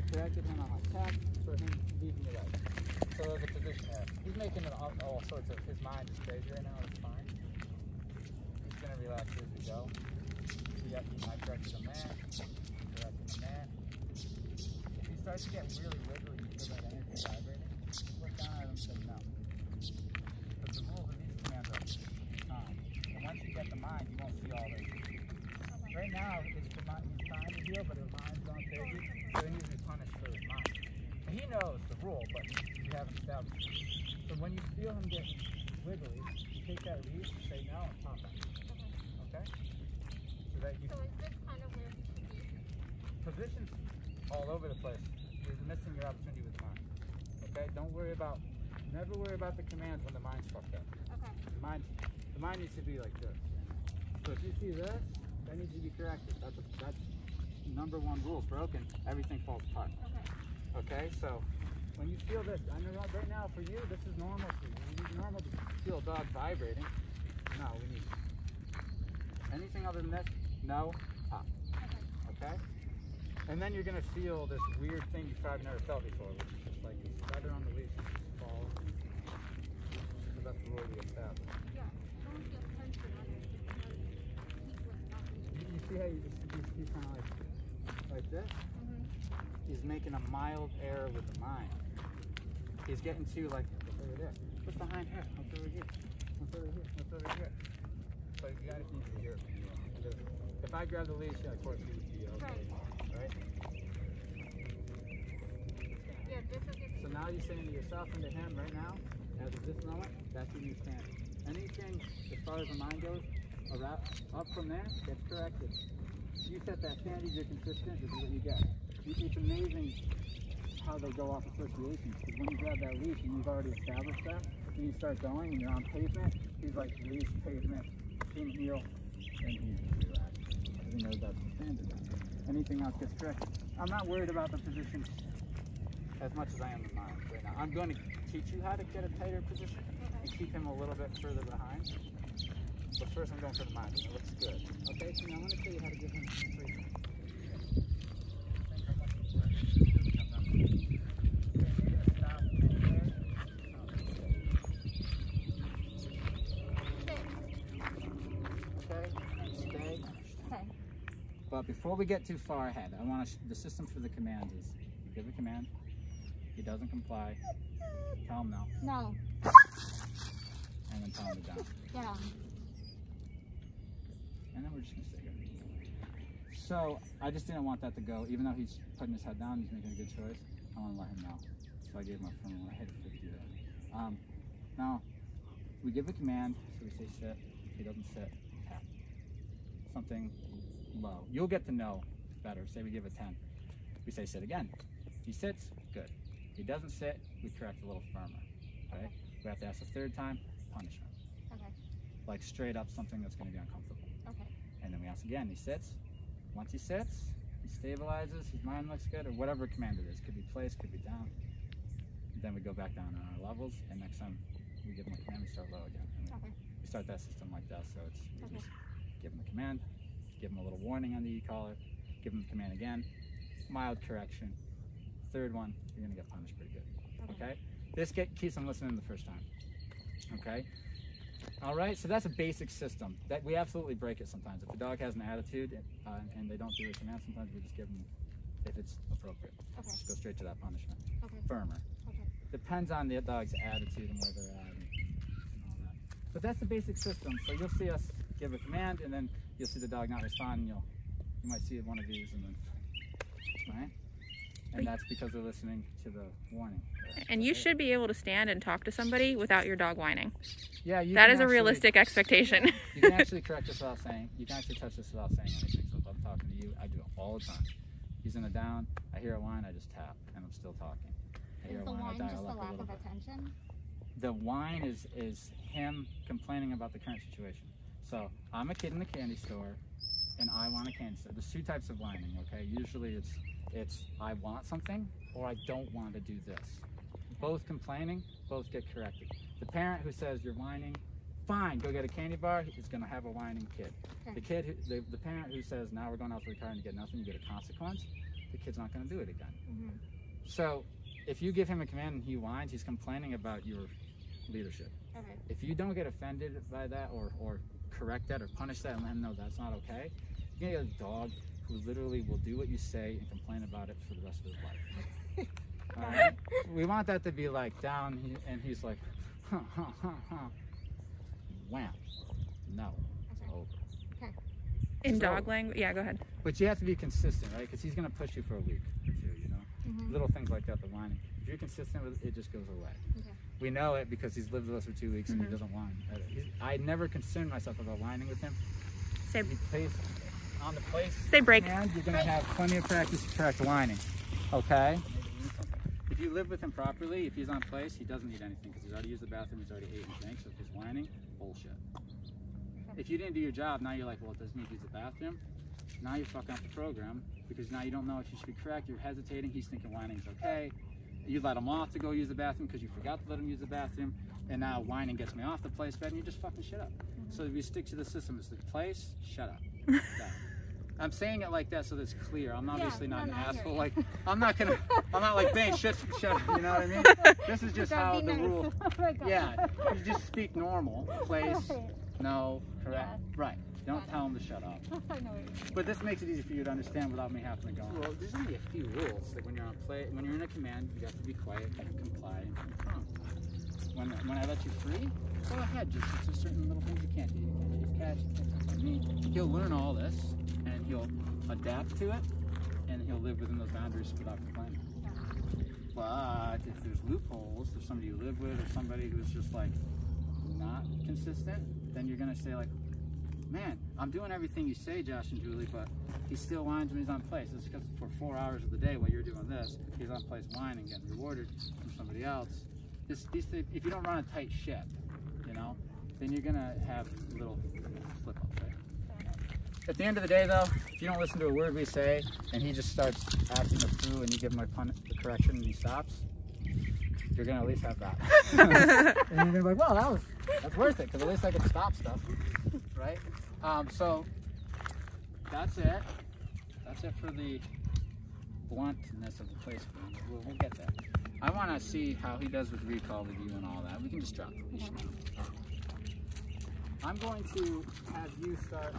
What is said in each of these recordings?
I corrected him on my tap for him leaving the right. So there's a position there. He's making all sorts of, his mind is crazy right now, it's fine. He's going to relax as we go. See, I corrected him there, corrected him there. If he starts to get really wiggly, you feel that energy vibrating, look down at him and say no. But the rules of these commands are calm. And once you get the mind, you won't see all this. Right now, it's the mind, he's trying to heal, but his mind's going crazy, so he needs to be punished for his mind. And he knows the rule, but you haven't established it. So when you feel him get wiggly, you take that leash, say no, and pop him. Okay? So that you. So is this kind of where he should be? Positions all over the place. You're missing your opportunity with mind. Okay? Don't worry about. Never worry about the commands when the mind's fucked up. Okay. The mind needs to be like this. So if you see this, that needs to be corrected. That's number one rule. Broken, everything falls apart. Okay. Okay, so when you feel this, I know right now for you, this is normal for you. You need normal to feel a dog vibrating. No, we need anything other than this, no, pop. Okay? And then you're going to feel this weird thing you probably never felt before, which is just like feather on the leash fall. So that's the rule we established. Yeah, I don't feel tension on it because he was not me. You see how he's kind of like this? He's making a mild error with the mind. He's getting to like, what's over there? What's behind her? What's over here? What's over here? What's over here? So you gotta need to hear from you. Because if I grab the leash, yeah, of course he would be okay. Right? Yeah, this is it. So now you're saying to yourself and to him right now, as of this moment, that's your new standard. Anything as far as the mind goes, up from there, gets corrected. You set that standard, you're consistent, this is what you get. It's amazing how they go off associations, because when you grab that leash and you've already established that, and you start going and you're on pavement, he's like leash, pavement, in heel, and he relaxes. Because he knows that's the standard. Anything else gets corrected. I'm not worried about the position as much as I am the mind right now. I'm going to teach you how to get a tighter position and keep him a little bit further behind. But first I'm going for the mind, and it looks good. Okay, so now I'm going to show you how to get him straight. But before we get too far ahead, I want to the system for the command is you give a command, he doesn't comply, tell him no. No. And then tell him to down. Yeah. And then we're just going to stay here. So I just didn't want that to go, even though he's putting his head down, he's making a good choice. I want to let him know. So I gave him a phone when I hit 50 there. Now, we give a command, so we say sit, he doesn't sit, tap. Something low. You'll get to know better. Say we give a 10. We say sit again. He sits, good. He doesn't sit, we correct a little firmer. Okay? We have to ask a third time, punishment. Okay. Like straight up something that's going to be uncomfortable. Okay. And then we ask again, he sits. Once he sits, he stabilizes, his mind looks good, or whatever command it is. Could be place, could be down. Then we go back down on our levels, and next time we give him a command, we start low again. And we start that system like that, so it's we just give him a command, give him a little warning on the e-collar, give him the command again, mild correction. Third one, you're gonna get punished pretty good, okay? This keeps them listening the first time, okay? All right, so that's a basic system. That we absolutely break it sometimes. If the dog has an attitude and they don't do the command, sometimes we just give them, if it's appropriate, just go straight to that punishment. Firmer. Depends on the dog's attitude and where they're at and all that. But that's the basic system. So you'll see us give a command, and then you'll see the dog not respond, and you might see one of these, and then, right? And that's because they're listening to the warning. And you should be able to stand and talk to somebody without your dog whining. Yeah, that is a realistic expectation. You can actually correct this without saying, you can actually touch this without saying anything. So if I'm talking to you, I do it all the time. He's in a down, I hear a whine, I just tap, and I'm still talking. Is the whine just a lack of attention? The whine is him complaining about the current situation. So I'm a kid in the candy store, and I want a candy store. There's two types of whining, okay? Usually it's I want something, or I don't want to do this. Both complaining, both get corrected. The parent who says you're whining, fine, go get a candy bar, is going to have a whining kid. The kid, the parent who says now we're going out to the car and you get nothing, you get a consequence, the kid's not going to do it again. Mm-hmm. So if you give him a command and he whines, he's complaining about your leadership. Okay. If you don't get offended by that or correct that or punish that and let him know that's not okay, you're going to get a dog who literally will do what you say and complain about it for the rest of his life. All right? We want that to be like down and he's like, wham. No. Okay. Over. Okay. In So- dog language? Yeah, go ahead. But you have to be consistent, right? Because he's going to push you for a week or two, you know? Mm-hmm. Little things like that, the whining. If you're consistent with it, it just goes away. Okay. We know it because he's lived with us for 2 weeks and Mhm. he doesn't whine. I never concerned myself about whining with him. Say, He plays on the place. say break. And you're going to have plenty of practice to correct whining, okay? If you live with him properly, if he's on place, he doesn't need anything because he's already used the bathroom, he's already ate and drank, so if he's whining, bullshit. If you didn't do your job, now you're like, well, it doesn't need to use the bathroom. Now you're fucking up the program because now you don't know if you should be correct, you're hesitating, he's thinking whining is okay. You let him off to go use the bathroom because you forgot to let him use the bathroom, and now whining gets me off the place bed and you just fucking shut up. So if you stick to the system, it's the place, shut up. Done. I'm saying it like that so that's clear. I'm obviously not an I hear asshole. you. Like I'm not like Bane, shut up. You know what I mean? This is just how Be the nice. rule. Oh my God. Yeah, you just speak normal. Place, Right. no, correct, Yeah. right. Don't Got it. tell him to shut up. I know what you mean. But this makes it easy for you to understand without me having to go. Well, there's only a few rules that when you're on play, when you're in a command, you have to be quiet, and comply, and confirm. When I let you free, go ahead. Just there's certain little things you can't do. You can't chase cats. You can't touch me. He'll learn all this, and he'll adapt to it, and he'll live within those boundaries without complaining. But if there's loopholes, if somebody you live with, or somebody who's just like not consistent, then you're gonna say like, man, I'm doing everything you say, Josh and Julie, but he still whines when he's on place. It's because for 4 hours of the day while you're doing this, he's on place whining, getting rewarded from somebody else. These things, if you don't run a tight ship, you know, then you're gonna have little slip-ups, right? At the end of the day, though, if you don't listen to a word we say and he just starts acting a fool and you give him a correction and he stops, you're gonna at least have that. And you're gonna be like, well, that's worth it because at least I can stop stuff, right? So that's it. That's it for the bluntness of the place. We'll get there. I want to see how he does with recall with you and all that. We can just drop the leash now. I'm going to have you start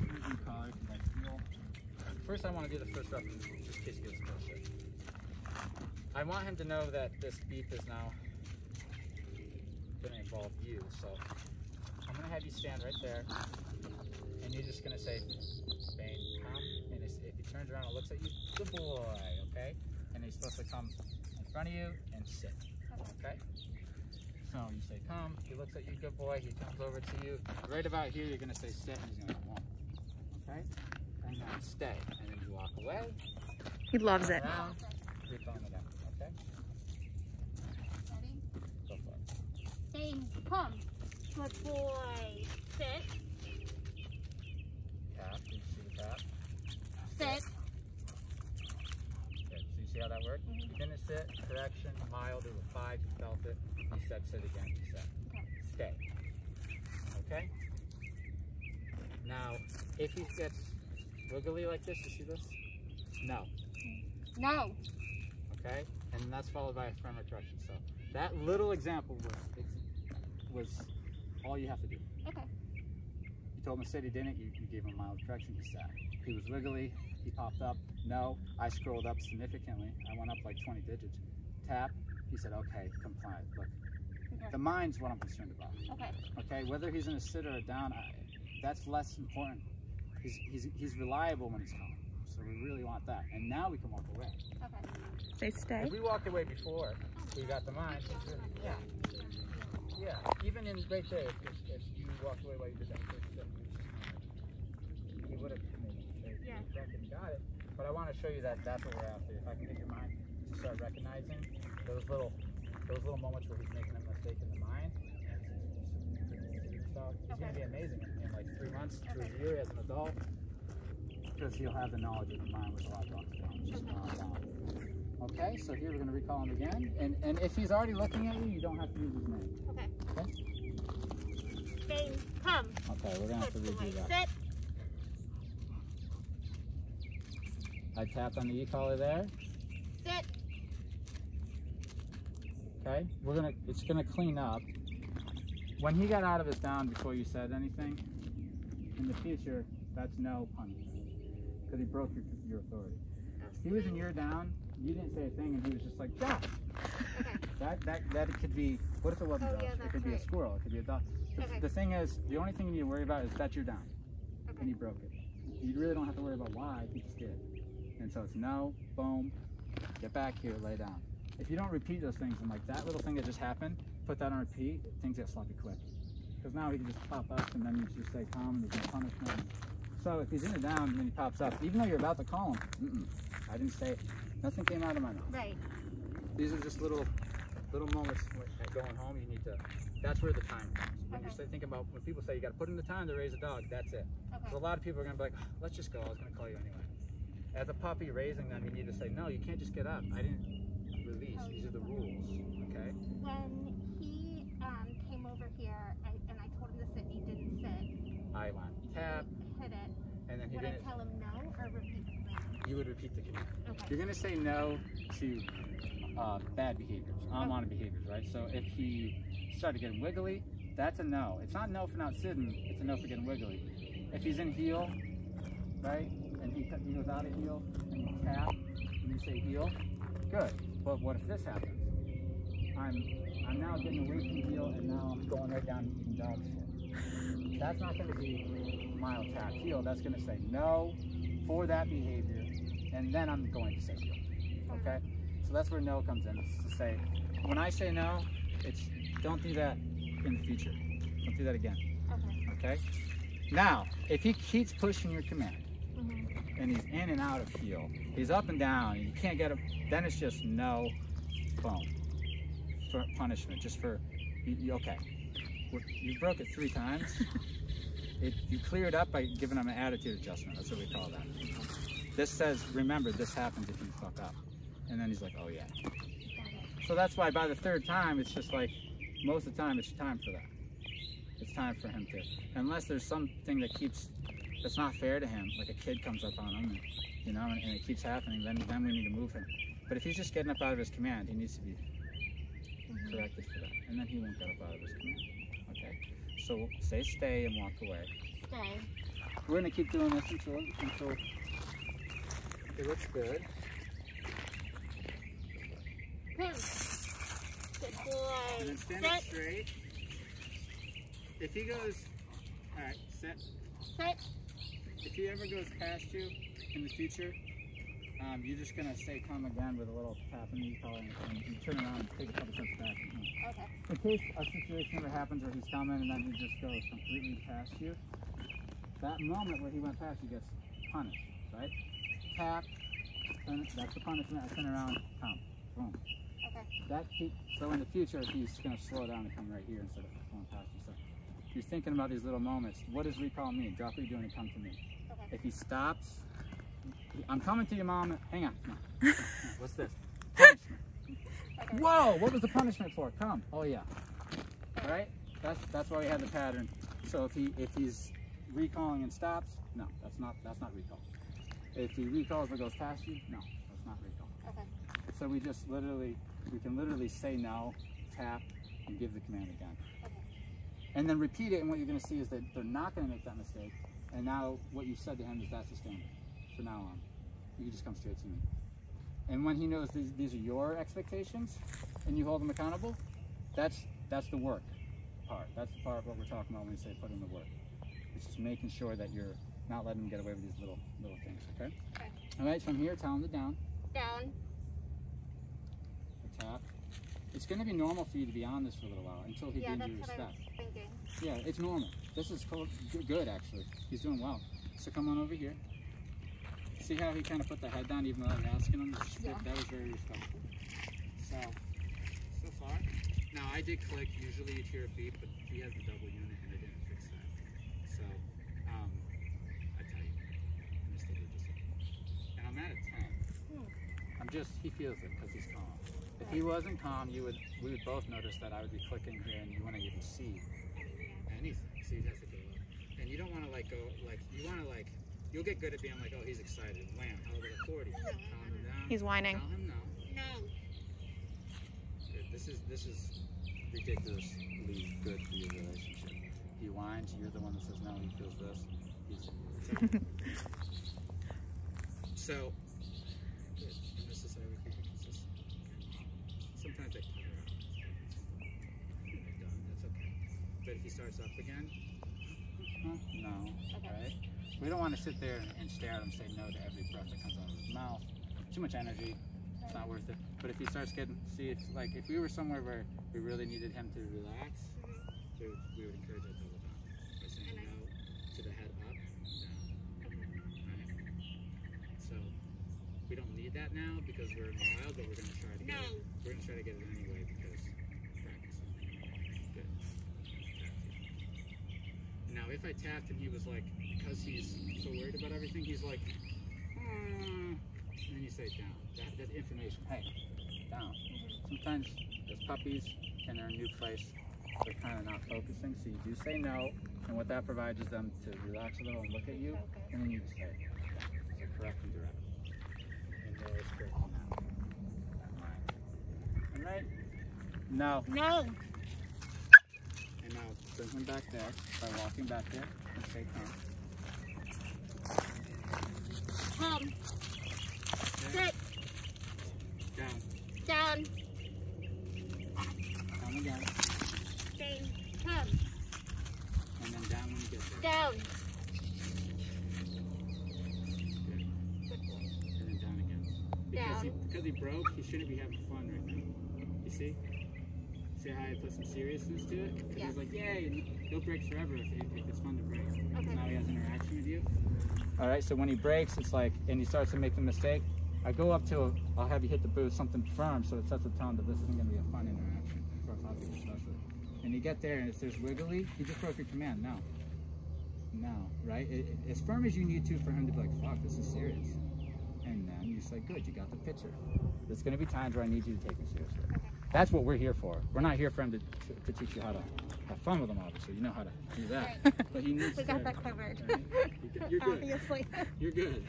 using collar because I feel. First, I want to do the first rep just in case he gets bullshit. I want him to know that this beep is now going to involve you. So I'm going to have you stand right there, and you're just going to say, Bane, come. And if he turns around and looks at you, good boy, okay? And he's supposed to come in front of you and sit, okay? So you say, come. He looks at you, good boy. He comes over to you. Right about here, you're going to say, sit, and he's going to go, okay? And then stay. And then you walk away. He loves it. Around, recall him again, okay? Ready? Go for it. Bane, come. Good boy. Sit. Tap. Do you see the tap? Sit. Okay, so you see how that worked? You didn't sit, correction, mild, it was 5, you felt it. You said sit again, you said. Okay. Stay. Okay? Now, if he gets wiggly like this, you see this? No. No. Okay? And that's followed by a firmer correction. So that little example was all you have to do. Okay. You told him to sit, he didn't, you gave him a mild correction, he sat. He was wiggly, he popped up, no, I scrolled up significantly, I went up like 20 digits. Tap, he said, okay, comply. Look, Okay. the mind's what I'm concerned about. Okay. Okay, whether he's in a sit or a down, that's less important. He's reliable when he's calm, so we really want that. And now we can walk away. Okay. Say stay. If we walked away before, we got the mind, yeah, even in right there, if you walked away while you did that first step, you would have maybe got it. But I want to show you that that's what we're after. If I can get your mind to start recognizing those little moments where he's making a mistake in the mind, he's going to be amazing in like 3 months to a year as an adult, because he'll have the knowledge of the mind with a lot of Okay, so here we're going to recall him again, and if he's already looking at you, you don't have to use his name. Okay. Okay? Bane, come. Okay, we're going to have to Good boy. redo that. Sit. I tapped on the e-collar there. Sit. Okay, it's gonna clean up. When he got out of his down before you said anything, in the future, that's no punishment, because he broke your authority. He was in your down, you didn't say a thing, and he was just like, Josh. Okay. That could be, what if it wasn't Josh? Yeah, It could be a squirrel, it could be a dog. The thing is, the only thing you need to worry about is that you're down, and you broke it. You really don't have to worry about why, he just did. And so it's no, boom, get back here, lay down. If you don't repeat those things, and like that little thing that just happened, put that on repeat, things get sloppy quick. Because now he can just pop up and then you just say calm and there's no punishment. So if he's in a down and then he pops up, even though you're about to call him, I didn't say it. Nothing came out of my mouth. Right. These are just little moments like going home. You need to, that's where the time comes. When you say, think about, when people say you got to put in the time to raise a dog, that's it. So a lot of people are going to be like, oh, let's just go, I was going to call you anyway. As a puppy raising them, you need to say, no, you can't just get up. I didn't release. These are the rules, okay? When he came over here and I told him to sit, he didn't sit. I went tap. Hit it. And then he Would didn't. I tell him no or repeat the command? You would repeat the command. Okay. You're going to say no to bad behaviors, unwanted behaviors, right? So if he started getting wiggly, that's a no. It's not no for not sitting, it's a no for getting wiggly. If he's in heel, right, and he goes out of heel, and you tap, and you say heel, good. But what if this happens? I'm now getting away from heel, and now I'm going right down and eating dog shit. That's not going to be mild tap heel. That's going to say no for that behavior, and then I'm going to say heel. Okay? So that's where no comes in. It's to say, when I say no, it's don't do that in the future. Don't do that again. Okay? Now, if he keeps pushing your command, and he's in and out of heel, he's up and down, and you can't get him, then it's just no, boom, for punishment, just for, okay. You broke it 3 times. You clear it up by giving him an attitude adjustment. That's what we call that. This says, remember, this happens if you fuck up. And then he's like, oh yeah. So that's why by the 3rd time, it's just like, most of the time, it's time for that. It's time for him to, unless there's something that's not fair to him, like a kid comes up on him, and, you know, and it keeps happening, then we need to move him. But if he's just getting up out of his command, he needs to be corrected for that. And then he won't get up out of his command. Okay? So say stay and walk away. Stay. We're going to keep doing this until it looks good. Good boy. And then stand up straight. If he goes, alright, sit. Sit. If he ever goes past you in the future, you're just going to say come again with a little tap and you call him and you turn around and take a couple steps back. Okay. In case a situation ever happens where he's coming and then he just goes completely past you, that moment where he went past you gets punished, right? Tap, and that's the punishment. I turn around, come, boom. Okay. So in the future, he's going to slow down and come right here instead of going past you. So you're thinking about these little moments. What does recall mean? Drop what you're doing and come to me. Okay. If he stops, I'm coming to you, Mom. Hang on. No. What's this? Punishment. Okay. Whoa! What was the punishment for? Come. Oh yeah. All right. That's why we had the pattern. So if he's recalling and stops, no, that's not recall. If he recalls but goes past you, no, that's not recall. Okay. So we can literally say no, tap, and give the command again. Okay. And then repeat it, and what you're going to see is that they're not going to make that mistake. And now what you said to him is that's the standard. So now on, you can just come straight to me. And when he knows these are your expectations, and you hold him accountable, that's the work part. That's the part of what we're talking about when we say put in the work. It's just making sure that you're not letting him get away with these little things. Okay. Okay. All right. From here, tell him to down. Down. Tap. It's going to be normal for you to be on this for a little while until he gains your respect. Yeah, that's what I was thinking. Yeah, it's normal. This is good, actually. He's doing well. So come on over here. See how he kind of put the head down even though I was asking him? Yeah. That was very respectful. So far. Now, I did click. Usually you'd hear a beep, but he has the double unit and I didn't fix that. So, I tell you, I'm just a little disappointed. And I'm at a 10. He feels it because he's calm. If he wasn't calm, we would both notice that I would be clicking here and you wouldn't even see anything. See, that's the good look. And you don't want to go, you want to You'll get good at being like, oh, he's excited. Wham, how about a 40? Calm him down. He's whining. Tell him no. No. Good. This is ridiculously good for your relationship. He whines, you're the one that says no, he feels this. So, good. And this is how we keep it consistent. Sometimes they cut her out. They're done, that's okay. But if he starts up again, no, Okay. right? We don't want to sit there and stare at him, say no to every breath that comes out of his mouth. Too much energy, it's not worth it. But if he starts getting, see, if we were somewhere where we really needed him to relax, we would encourage that double down by saying no to the head up, down. Right? So we don't need that now because we're in the wild, but we're going to try to get it. We're going to try to get it anyway because practice. Good. Now, if I tapped and he was like, because he's so worried about everything, he's like, and then you say down. That's information. Hey, down. Sometimes there's puppies and they're in a new place. They're kind of not focusing, so you do say no, and what that provides is them to relax a little and look at you, and then you just say, so correct and direct. And there is correct now. All right? No. No. And now bring him back there by walking back there and say come. Come. Okay. Sit. Down. Down. Come again. Stay. Come. And then down when you get there. Down. Good. And then down again. Because he broke, he shouldn't be having fun right now. You see? See how I put some seriousness to it? Because he's like, yay, and he'll break forever if it's fun to break. Okay. Now he has interaction with you. All right, so when he breaks, it's like, and he starts to make the mistake, I go up to, I'll have you hit the boot, something firm, so it sets a tone that this isn't going to be a fun interaction, for a puppy especially. And you get there, and if there's wiggly, you just broke your command, no. No, right? As firm as you need to for him to be like, fuck, this is serious. And then you say, good, you got the picture. There's going to be times where I need you to take me seriously. Okay. That's what we're here for. We're not here for him to teach you how to have fun with him, obviously. You know how to do that. Right. But he needs We to. got that covered. Right? You're good. Obviously. You're good.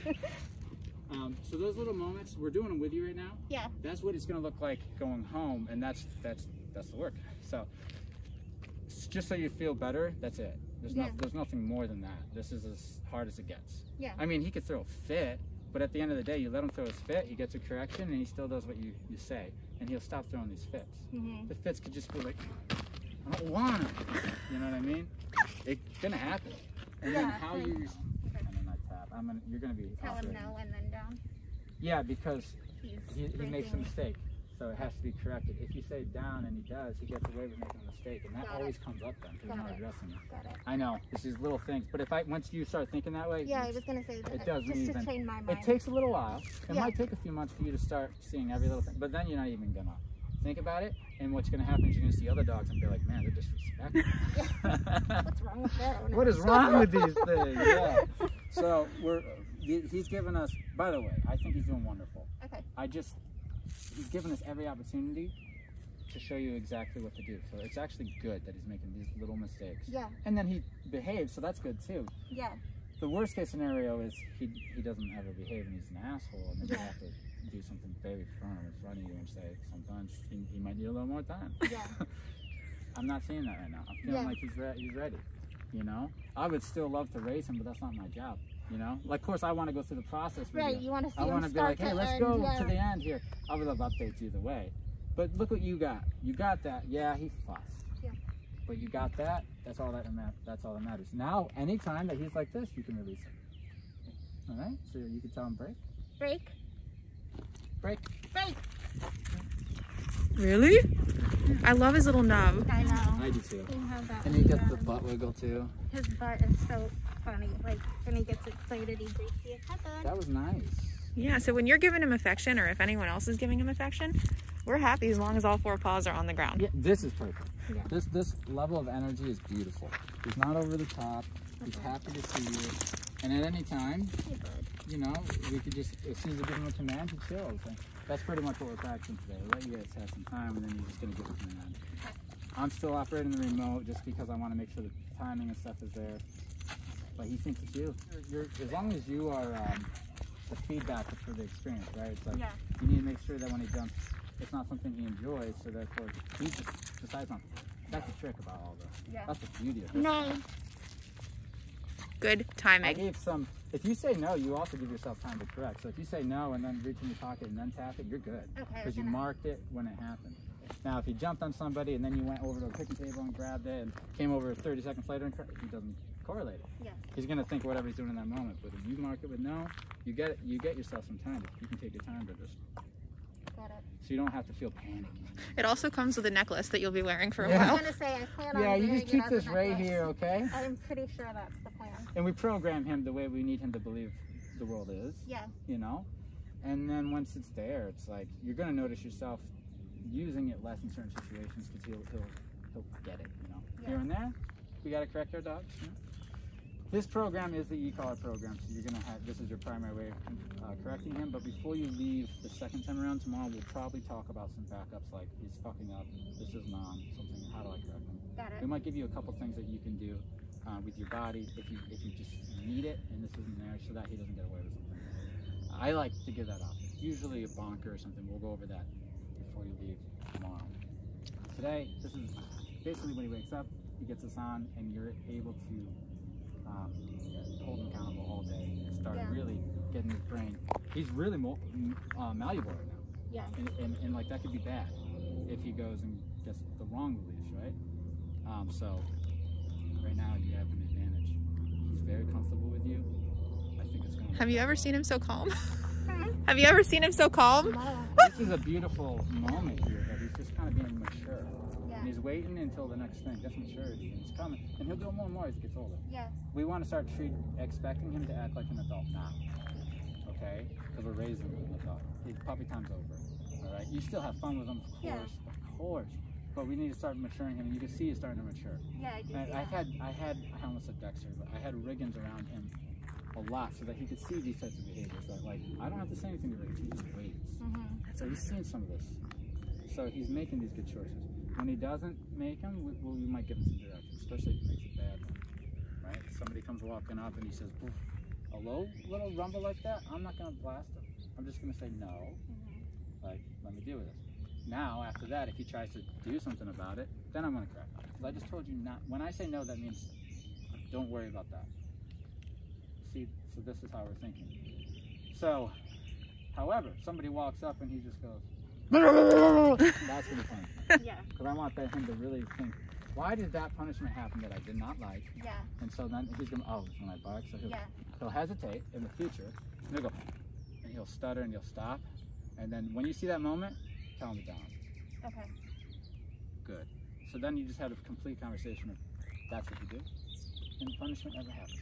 So those little moments, we're doing them with you right now. Yeah. That's what it's going to look like going home, and that's the work. So just so you feel better, that's it. There's nothing more than that. This is as hard as it gets. Yeah. I mean, he could throw a fit, but at the end of the day, you let him throw his fit, he gets a correction, and he still does what you say, and he'll stop throwing these fits. The fits could just be like, I don't want him. You know what I mean? It's gonna happen. And then how you, and then I tap. You're gonna be. Tell him no and then down. Yeah, because he makes a breaking. mistake, so it has to be corrected. If you say down and he does, he gets away with making a mistake, and that always comes up then because we're not addressing it. Got it. I know, it's these little things, but once you start thinking that way, Yeah, I was gonna say that. it doesn't just even. to train my mind. It takes a little while. It might take a few months for you to start seeing every little thing, but then you're not even gonna think about it. And what's gonna happen is you're gonna see other dogs and be like, man, they're disrespectful. What's wrong with that? What is wrong with these things? Yeah. So he's given us. By the way, I think he's doing wonderful. Okay. He's given us every opportunity to show you exactly what to do. So it's actually good that he's making these little mistakes. Yeah. And then he behaves, so that's good too. Yeah. The worst case scenario is he doesn't ever behave and he's an asshole, and then you have to do something very firm in front of you and say sometimes he might need a little more time. Yeah. I'm not seeing that right now. I'm feeling like he's ready. You know, I would still love to raise him, but that's not my job. You know, like, of course I want to go through the process with Right. you. You want to see I want him to be like, hey, let's end, go to the end here. I would love updates either way. But look what you got. You got that. Yeah, he fussed. Yeah. But you got that. That's all that matters. Now, anytime that he's like this, you can release him. All right. So you can tell him break. Break. Break. Break. Really? I love his little nub. I know. I do too. You have that And he one gets the down. butt wiggle too. His butt is so funny. Like when he gets excited, he breaks the head. That was nice. Yeah, so when you're giving him affection, or if anyone else is giving him affection, we're happy as long as all four paws are on the ground. Yeah, this is perfect. Yeah. This level of energy is beautiful. He's not over the top. He's happy to see you. And at any time, you know, we could just, as soon as you give him a command, he chills. And that's pretty much what we're practicing today. We'll let you guys have some time, and then you're just going to give a command. I'm still operating the remote just because I want to make sure the timing and stuff is there. but he thinks it's you. As long as you are the feedback for the experience, right? It's like you need to make sure that when he jumps, it's not something he enjoys, so therefore he just decides on. That's the trick about all this. That's the beauty of this. No. Good I timing. gave some. If you say no, you also give yourself time to correct. So if you say no and then reach in your pocket and then tap it, you're good. Okay. Because you marked it when it happened. Now, if you jumped on somebody and then you went over to a picnic table and grabbed it and came over 30 seconds later and he doesn't correlate it. Yeah. He's gonna think whatever he's doing in that moment. But if you mark it with no, you get yourself some time. You can take your time to just. Got it. So you don't have to feel panicky. It also comes with a necklace that you'll be wearing for a I while. was gonna say I plan on Yeah, you wearing just it keep as this a right necklace. here, okay? I'm pretty sure that's the plan. And we program him the way we need him to believe the world is. Yeah. You know? And then once it's there, it's like you're gonna notice yourself using it less in certain situations because he'll get it, you know. Here and there, we gotta correct our dogs. You know? This program is the e-collar program, so you're gonna have this is your primary way of correcting him. But before you leave the second time around tomorrow, we'll probably talk about some backups like he's fucking up, this is mom, something. How do I correct him? Got it. We might give you a couple things that you can do with your body if you just need it and this isn't there, so that he doesn't get away with something. I like to give that option. Usually a bonker or something. We'll go over that before you leave tomorrow. Today, this is basically when he wakes up, he gets us on, and you're able to hold him accountable all day and start really getting his brain. He's really malleable right now. Yeah. And like that could be bad if he goes and gets the wrong beliefs, right? So right now you have an advantage. He's very comfortable with you. I think it's going to. Have you ever seen him so calm? Have you ever seen him so calm? This is a beautiful moment here that he's just kind of being mature. Yeah. And he's waiting until the next thing gets maturity and it's coming. And he'll do it more and more as he gets older. Yeah. We want to start expecting him to act like an adult now. Okay? Because we're raising him as an adult. His puppy time's over. Alright? You still have fun with him, of course. But we need to start maturing him, and you can see he's starting to mature. Yeah, I do. I almost said Dexter, but I had Riggins around him a lot so that he could see these types of behaviors. That like, I don't have to say anything to Riggins, he just waits. So he's seen some of this. So he's making these good choices. When he doesn't make them, we might give him some direction, especially if he makes a bad one. Right? Somebody comes walking up and he says, "Poof," a low little rumble like that, I'm not going to blast him. I'm just going to say no. Like, let me deal with this. Now, after that, if he tries to do something about it, then I'm going to correct him. Because I just told you not. When I say no, that means don't worry about that. See, so this is how we're thinking. So, however, somebody walks up and he just goes, that's going to be funny. Yeah. Because I want him to really think, why did that punishment happen that I did not like? Yeah. And so then he's going to, oh, it's when I bark. So he'll hesitate in the future. And he'll go, and he'll stutter and he'll stop. And then when you see that moment, tell him to down. Okay. Good. So then you just had a complete conversation of that's what you do, and punishment never happens.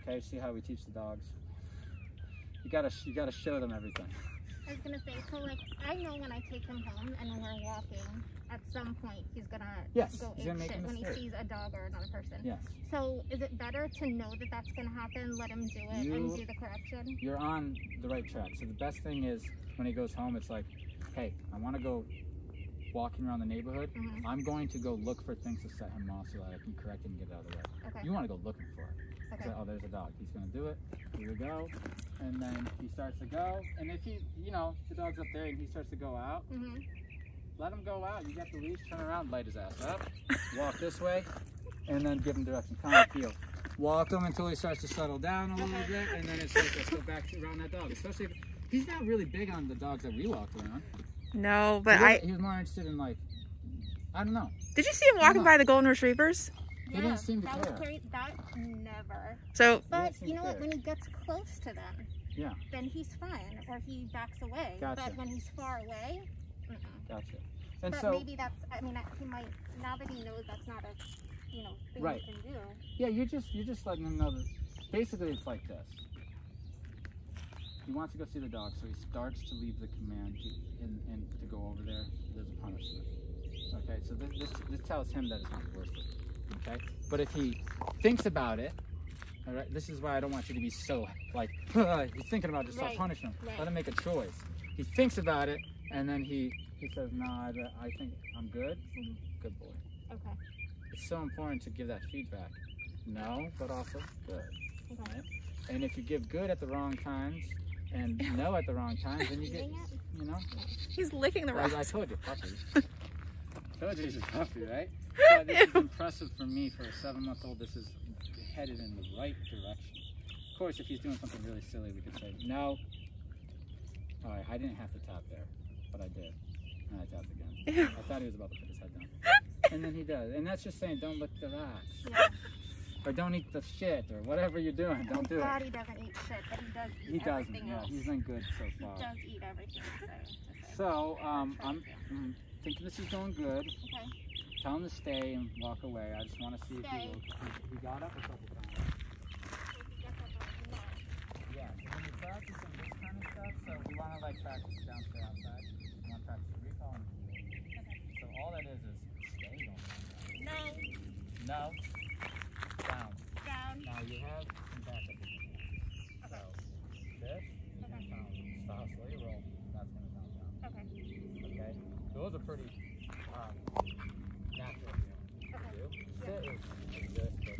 Okay. See how we teach the dogs? You gotta show them everything. I was gonna say, so like I know when I take him home and when we're walking, at some point he's gonna go he's gonna ape make a shit when he mistake. sees a dog or another person. Yes. So is it better to know that that's gonna happen, let him do it, and do the correction? You're on the right track. So the best thing is when he goes home, it's like, hey, I want to go walking around the neighborhood. I'm going to go look for things to set him off so that I can correct him and get it out of the way. Okay. You want to go looking for it. Okay. So, oh, there's a dog. He's going to do it. Here we go. And then he starts to go. And if he, the dog's up there and he starts to go out, let him go out. You got the leash, turn around, light his ass up, walk this way, and then give him direction. Calm heel. Walk him until he starts to settle down a little bit, and then it's like, let's go back around that dog. Especially if he's not really big on the dogs that we walked around. No, but he was more interested in like, I don't know. Did you see him walking by the golden retrievers? He didn't seem to that care. was great. That never. So, But you know what? When he gets close to them, then he's fine, or he backs away. Gotcha. But when he's far away, Gotcha. And but so maybe that's. I mean, he might now that he knows that's not a, thing you can do. Yeah, you're just letting him know that. Basically, it's like this. He wants to go see the dog, so he starts to leave the command and to go over there. There's a punishment. Okay, so this tells him that it's not worth it. Okay, but if he thinks about it, all right, this is why I don't want you to be so like he's thinking about just start punishing him. Let him make a choice. He thinks about it, and then he says, "No, I think I'm good." Good boy. Okay. It's so important to give that feedback. no, but also good. Okay. Right? And if you give good at the wrong times and no at the wrong times, then you get, you know. He's licking the rocks. I told you, puppy. I told you he's a puppy, right? But this is impressive for me for a 7-month-old. This is headed in the right direction. Of course, if he's doing something really silly, we could say, no. All right, I didn't have to tap there, but I did. And I tapped again. I thought he was about to put his head down. And then he does. And that's just saying, don't lick the rocks. Yeah. Or don't eat the shit, or whatever you're doing. Don't do it. God, he doesn't eat shit, but he does eat everything else. He's been good so far. He does eat everything. So, I'm thinking this is going good. Okay. Tell him to stay and walk away. I just want to see if he got up a couple times. Yeah, so when you're practicing this kind of stuff, so we want to like practice downstairs outside. We want to practice the recall and the okay. So all that is stay on. No. Down. Now you have some backup. Okay. So this, you can count. Stop, slow your roll. That's going to count down. Okay. Okay? Those are pretty natural. Okay. Sit is this, but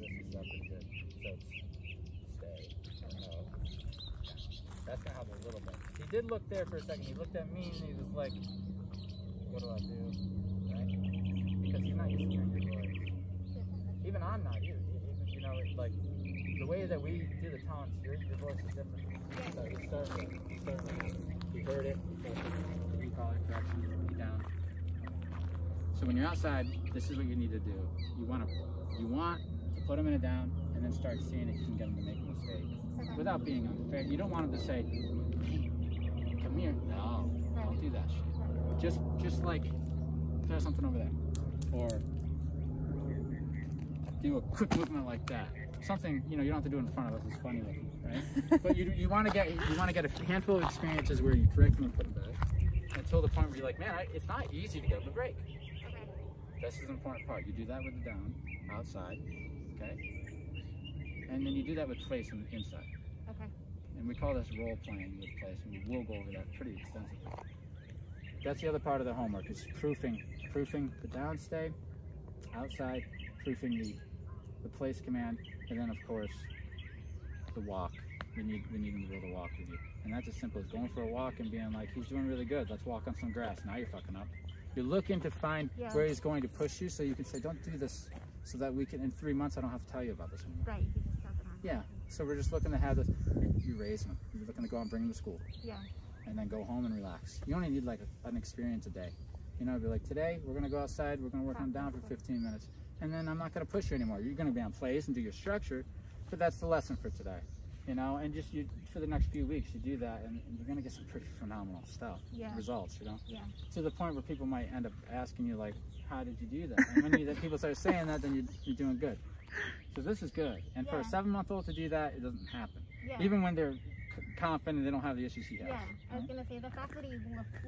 this is not pretty good. So stay. No. That's going to help a little bit. He did look there for a second. He looked at me and he was like, what do I do? Right? Because he's not used to hearing your voice. Even I'm not either. You know, it's like the way that we do the taunts, your voice is different. So you start we heard it, you call it correction, you down. So when you're outside, this is what you need to do. You want to put him in a down and then start seeing if you can get him to make a mistake. Without being unfair. You don't want him to say, hey, come here. No, don't do that shit. Just like throw something over there. Or do a quick movement like that. Something, you know, you don't have to do it in front of us. It's funny looking, right? But you want to get a handful of experiences where you correct them and put them back until the point where you're like, man, it's not easy to get them to break. Okay. This is an important part. You do that with the down outside, okay, and then you do that with place and inside. Okay. And we call this role playing with place, and we will go over that pretty extensively. That's the other part of the homework is proofing the down stay, outside, proofing the place command, and then of course the walk. We need him to be able to walk with you. And that's as simple as going for a walk and being like, he's doing really good, let's walk on some grass. Now you're fucking up. You're looking to find where he's going to push you so you can say, don't do this, so that we can, in 3 months, I don't have to tell you about this anymore. Right, you just doesn't. Yeah, so we're just looking to have this, you raise him. You're looking to go and bring him to school. Yeah. And then go home and relax. You only need like an experience a day. You know, be like, today we're gonna go outside, we're gonna work on down for 15 minutes. And then I'm not going to push you anymore. You're going to be on plays and do your structure, but that's the lesson for today, you know. And just for the next few weeks, you do that, and you're going to get some pretty phenomenal stuff, results, you know. Yeah. To the point where people might end up asking you like, "How did you do that?" And when people start saying that, then you're doing good. So this is good. And for a 7-month-old to do that, it doesn't happen. Yeah. Even when they're confident they don't have the issues he has. Yeah, I was gonna say the fact that he's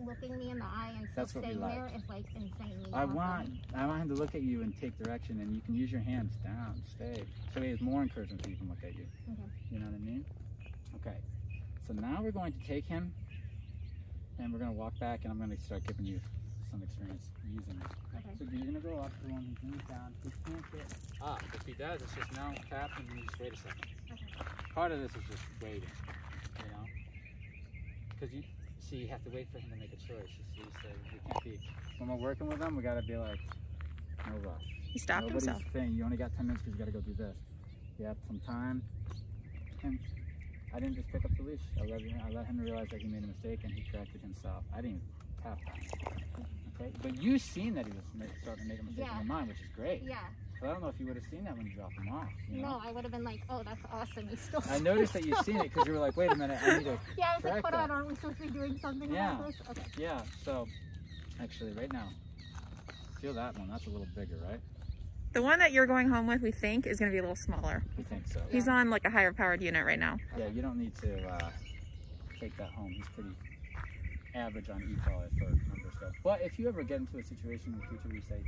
looking me in the eye and still staying there is like insanely I want him to look at you and take direction, and you can use your hands down, stay. So he has more encouragement so he can look at you. Okay. You know what I mean? Okay. So now we're going to take him and we're gonna walk back, and I'm gonna start giving you some experience using it. Okay. So you're gonna go up to him, he's knees down, he can't get up. If he does, it's just now tap and you just wait a second. Okay. Part of this is just waiting. You know, because you have to wait for him to make a choice. You see, so we can't be, when we're working with him, we got to be like, no rush. He stopped himself. Saying you only got 10 minutes because you got to go do this. You have some time. And I didn't just pick up the leash. I let him realize that he made a mistake, and he corrected himself. I didn't even tap that. Okay, but you've seen that he was starting to make a mistake in your mind, which is great. Yeah. I don't know if you would have seen that when you dropped him off. You know? No, I would have been like, oh, that's awesome. He's still. I noticed that you've seen it because you were like, wait a minute, I need to. Yeah, I was like, hold on, aren't we supposed to be doing something about this? Okay. Yeah, so actually, right now, feel that one. That's a little bigger, right? The one that you're going home with, we think, is going to be a little smaller. We think so. He's on like a higher powered unit right now. Yeah, you don't need to take that home. He's pretty average on e-collar for number stuff. But if you ever get into a situation in the future where you say,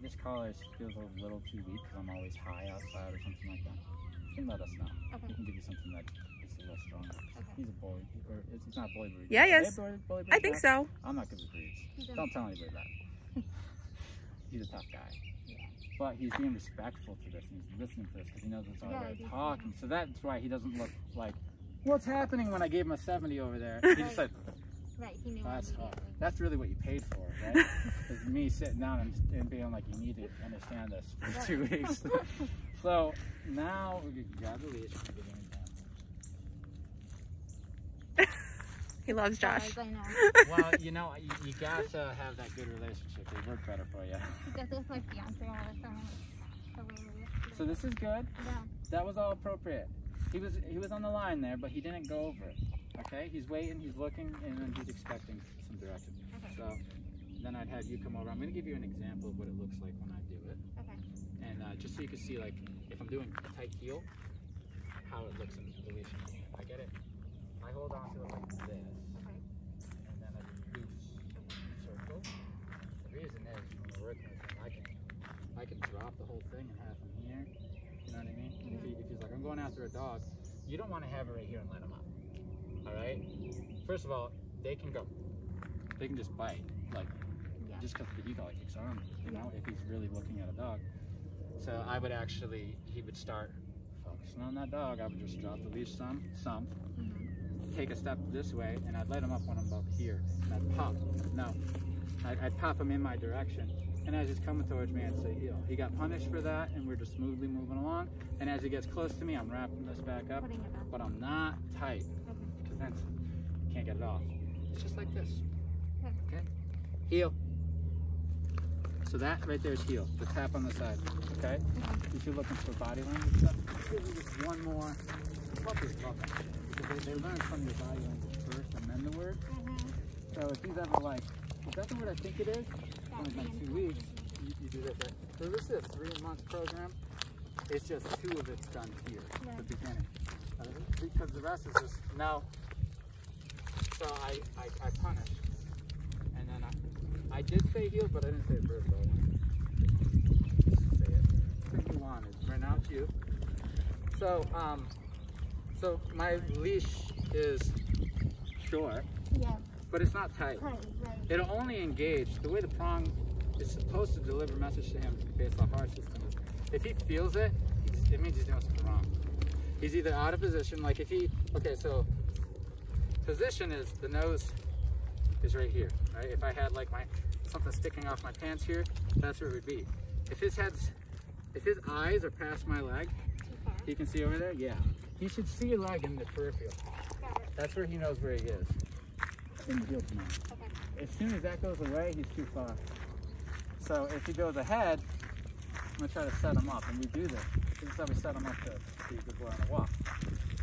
this collar feels a little too weak because I'm always high outside or something like that, you can let us know. Okay. We can give you something that is a little stronger. Okay. He's a bully. Or it's not a bully breed. Yeah, yes. I think so. I'm not good with breeds. Don't tell anybody that. He's a tough guy. Yeah. but he's being respectful to this, and he's listening to this because he knows it's our way Yeah, of talking. So that's why he doesn't look like, what's happening when I gave him a 70 over there? He just said, Right, he knew. that's hard. That's really what you paid for, right? Is me sitting down and being like, you need to understand this for 2 weeks. So now we can grab the leash and give him down. He loves Josh. I know. Well, you know, you got to have that good relationship. They work better for you. He does this with my fiance all the time. So this is good. Yeah. That was all appropriate. He was on the line there, but he didn't go over it. Okay, he's waiting, he's looking, and then he's expecting some direction. Okay. So then I'd have you come over. I'm going to give you an example of what it looks like when I do it. Okay. And just so you can see, like, if I'm doing a tight heel, how it looks in the leash. I get it. I hold on to it like this, Okay. and then I loose circle. The reason is when we're working with him, I can drop the whole thing and have him here. You know what I mean? Mm-hmm. If he's like, I'm going after a dog, you don't want to have it right here and let him up. All right. First of all, they can go. They can just bite, like just because the eagle kicks on. You know, if he's really looking at a dog. So I would actually, he would start focusing on that dog. I would just drop the leash some, take a step this way, and I'd let him up when I'm up here. And I'd pop. No, I'd pop him in my direction. And as he's coming towards me, I'd say heel. He got punished for that, and we're just smoothly moving along. And as he gets close to me, I'm wrapping this back up, but I'm not tight, because then you can't get it off. It's just like this. Okay? Heel. So that right there is heel, the tap on the side. Okay? If you're looking for body language stuff, give me just one more. Puppies love that, because they learn from your body language first and then the word. So if he's ever like, is that the word I think it is? Only like 2 weeks, you do this. Right? So this is a 3-month program. It's just 2 of it's done here at the beginning. Because the rest is just, no. So I punish. And then I did say heel, but I didn't say it first. So I wanted to say it. I think you wanted. Right now it's you. So, so my leash is short. Yeah. But it's not tight. Right. It'll only engage. The way the prong is supposed to deliver a message to him based off our system is, if he feels it, it means he's doing something wrong. He's either out of position, like if he, okay, so position is the nose is right here, right? If I had like something sticking off my pants here, that's where it would be. If his eyes are past my leg, he can see over there, yeah. He should see your leg in the peripheral. That's where he knows where he is. In the heel command. As soon as that goes away, he's too far. So if he goes ahead, I'm going to try to set him up, and we do this. This is how we set him up to be a good boy on a walk.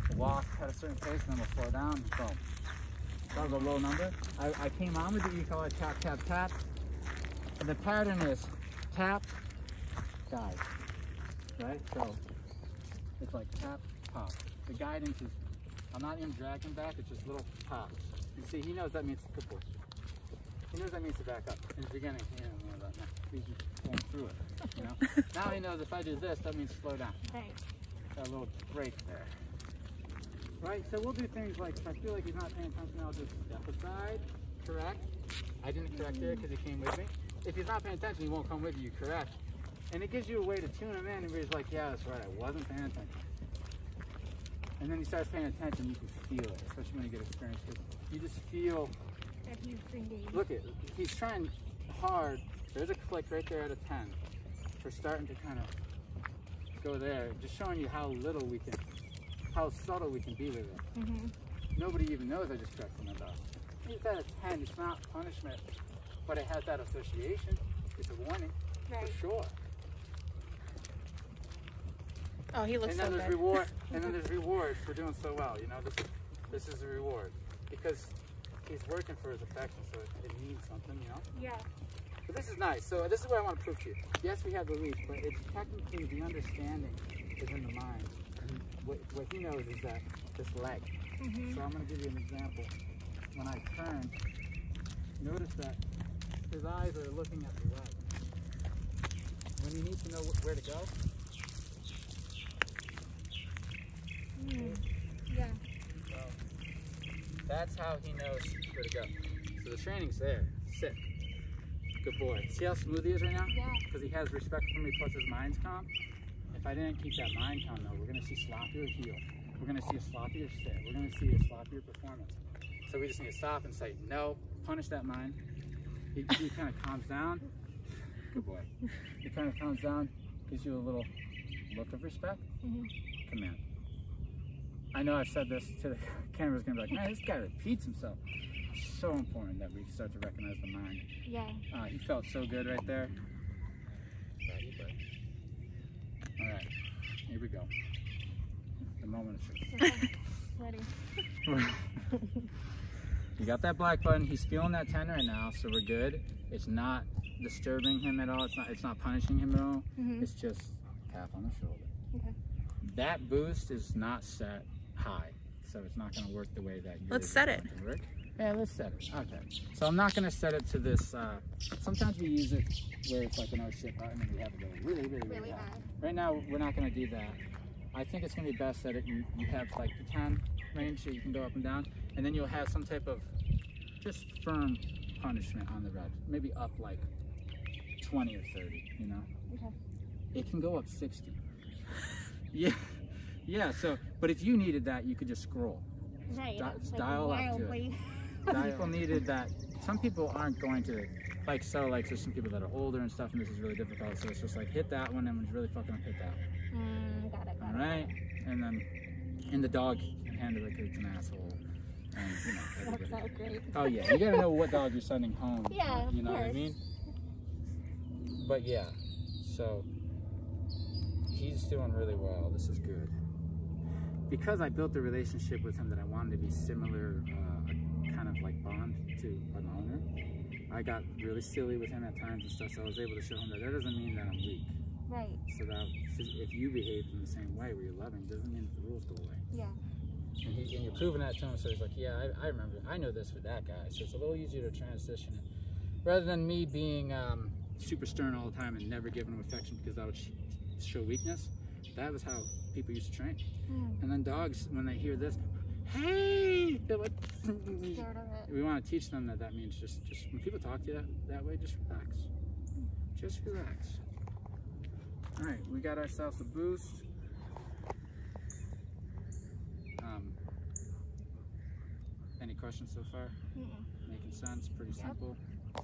We'll walk at a certain pace, and then we'll slow down, and boom. That was a low number. I came on with the e-collar, tap, tap, tap. And the pattern is tap, guide. Right? So it's like tap, pop. The guidance is, I'm not even dragging back, it's just little pops. You see, he knows that means to push. He knows that means to back up. In the beginning, he didn't know that. He's just going through it, you know? Now he knows if I do this, that means slow down. Right. Got a little break there. Right, so we'll do things like, if I feel like he's not paying attention, I'll just step aside, correct. I didn't correct there because he came with me. If he's not paying attention, he won't come with you, correct. And it gives you a way to tune him in, and he's like, yeah, that's right, I wasn't paying attention. And then he starts paying attention, you can feel it, especially when you get experience. You just feel, That he's engaged. look at, he's trying hard. There's a click right there at a 10 for starting to kind of go there, just showing you how little we can, how subtle we can be with it. Nobody even knows I just corrected my dog. It's at a 10, it's not punishment, but it has that association. It's a warning, for sure. Oh, he looks and then so there's good. reward, and then there's reward for doing so well. You know, this is a reward because he's working for his affection, so it means something. You know. Yeah. But this is nice. So this is what I want to prove to you. Yes, we have the leash, but it's technically the understanding is in the mind. And what he knows is that this leg. So I'm going to give you an example. When I turn, notice that his eyes are looking at the leg. When you need to know where to go. Yeah. So that's how he knows where to go. So the training's there. Sit. Good boy. See how smooth he is right now? Yeah. Because he has respect for me plus his mind's calm. If I didn't keep that mind calm though, we're going to see sloppier heel. We're going to see a sloppier sit. We're going to see a sloppier performance. So we just need to stop and say, no, punish that mind. He kind of calms down. Good boy. He kind of calms down, gives you a little look of respect. Command. I know I've said this to the camera's going to be like, man, this guy repeats himself. It's so important that we start to recognize the mind. Yeah. He felt so good right there. All right, here we go. The moment of truth. Ready. You got that black button. He's feeling that 10 right now, so we're good. It's not disturbing him at all. It's not punishing him at all. It's just tap on the shoulder. Okay. That boost is not set high, so it's not going to work the way that you're. Let's set it. Yeah, let's set it. Okay. So I'm not going to set it to this. Sometimes we use it where it's like an oh shit button and we have to go really high. Right now, we're not going to do that. I think it's going to be best that you have like the 10 range so you can go up and down, and then you'll have some type of just firm punishment on the reps. Maybe up like 20 or 30, you know? Okay. It can go up 60. Yeah. Yeah, so, but if you needed that, you could just scroll. Right. Dial up to it. People needed that. Some people aren't going to, like there's some people that are older and stuff, and this is really difficult, so it's just like hit that one, and when it's really fucking up, hit that one. Got it. All right? And the dog can handle it because it's an asshole. And, you know, That's so great. oh yeah, you gotta know what dog you're sending home. Yeah, you know what I mean? But yeah, so he's doing really well. This is good. Because I built a relationship with him that I wanted to be similar, kind of like bond to an owner, I got really silly with him at times and stuff, so I was able to show him that doesn't mean that I'm weak. Right. So that if you behave in the same way where you're loving, doesn't mean that the rules go away. Yeah. And you're proving that to him, so he's like, yeah, I remember, I know this for that guy, so it's a little easier to transition it. Rather than me being super stern all the time and never giving him affection because that would show weakness, that was how people used to train. And then dogs, when they hear this, hey, they're like, we want to teach them that means just when people talk to you that way, just relax. Just relax. All right, we got ourselves a boost. Any questions so far? Making sense, pretty simple.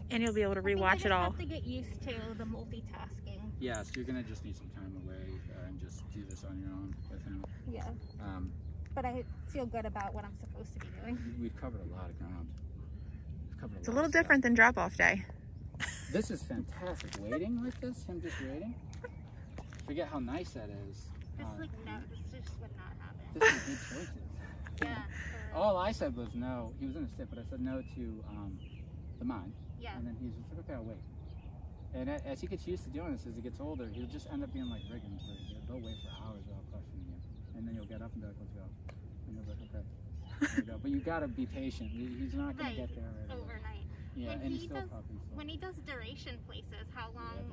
And you'll be able to rewatch it all. I have to get used to the multitasking. Yeah, so you're gonna just need some time away and just do this on your own with him. Yeah. But I feel good about what I'm supposed to be doing. We've covered a lot of ground. It's a little different than drop-off day. This is fantastic. Waiting like this, him just waiting. Forget how nice that is. This just would not happen. This is good choices. Yeah. All I said was no. He was in a sit, but I said no to the mind. Yeah. And then he's just like, okay, I'll wait. And as he gets used to doing this, as he gets older, he'll just end up being like Riggins, where they'll wait for hours without questioning you. And then you'll get up and be like, let's go. And you'll be like, okay, there we go. But you gotta be patient. He's not gonna get there right away. Overnight. Yeah, and he's still a puppy. So. When he does duration places, how long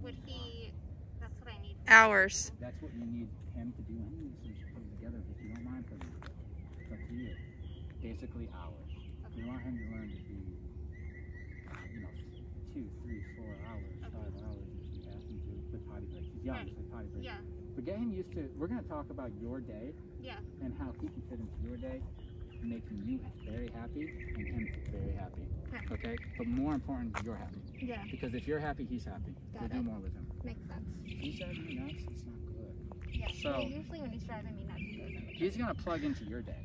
would he? That's what I need. Hours. That's what you need him to do. He needs to just put it together if you don't mind putting it together. It's up to you. Basically hours. Okay. You want him to learn to be, you know, 2, 3, 4 hours, 5 hours if you ask him to, with potty breaks. He's young, so potty breaks. Yeah. But get him used to, we're going to talk about your day. Yeah. And how he can fit into your day, making you very happy and him very happy. Okay? But more important, you're happy. Yeah. Because if you're happy, he's happy. So do more with him. Makes sense. If he's driving you nuts, it's not good. Yeah. So, usually when he's driving me nuts, he goes in the he's going to plug into your day.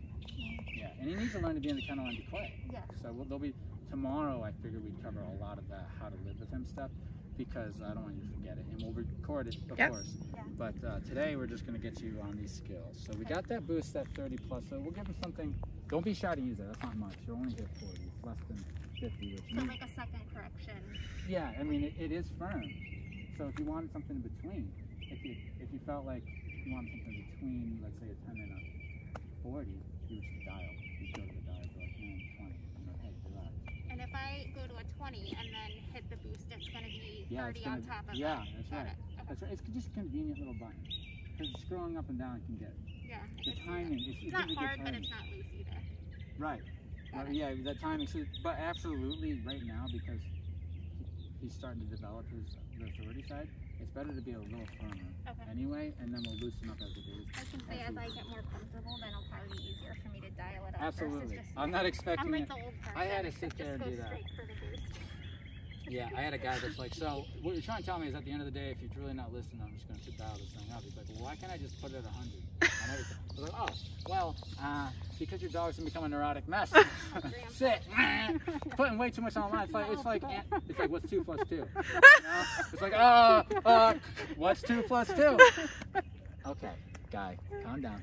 Yeah, and he needs to learn to be in the kennel and be quiet. Yeah. So there'll be, tomorrow I figure we'd cover a lot of that, how to live with him stuff, because I don't want you to forget it. And we'll record it, of course. Yeah. But today we're just going to get you on these skills. So we got that boost, that 30 plus, so we'll give him something. Don't be shy to use it, that's not much. You're only hit 40, it's less than 50. Which so like a second correction. Yeah, I mean, it is firm. So if you wanted something in between, if you felt like you wanted something between, let's say a 10 and a 40, you would just dial. You'd go to the dial, like, 20. You know, hey, relax. And if I go to a 20 and then hit the boost, it's going to be 30 on top of yeah, that. That's right. Okay. That's right. It's just a convenient little button. Because scrolling up and down can get Yeah. the timing. It's not hard, but it's not loose either. Right. Yeah, that timing. So, but absolutely, right now, because he's starting to develop the authority side, it's better to be a little firmer anyway, and then we'll loosen up as it is. I can say as I get more comfortable, then it'll probably be easier for me to dial it up. Absolutely. I'm not expecting I'm like it. the old person. I had to sit there and do that. Yeah, I had a guy that's like, so what you're trying to tell me is at the end of the day, if you're really not listening, I'm just going to dial this thing up. He's like, well, why can't I just put it at 100 on everything? I was like, oh, well, because your dog's going to become a neurotic mess. Sit. Putting way too much online. It's like what's 2 plus 2? You know? It's like, what's 2 plus 2? Okay, guy, calm down.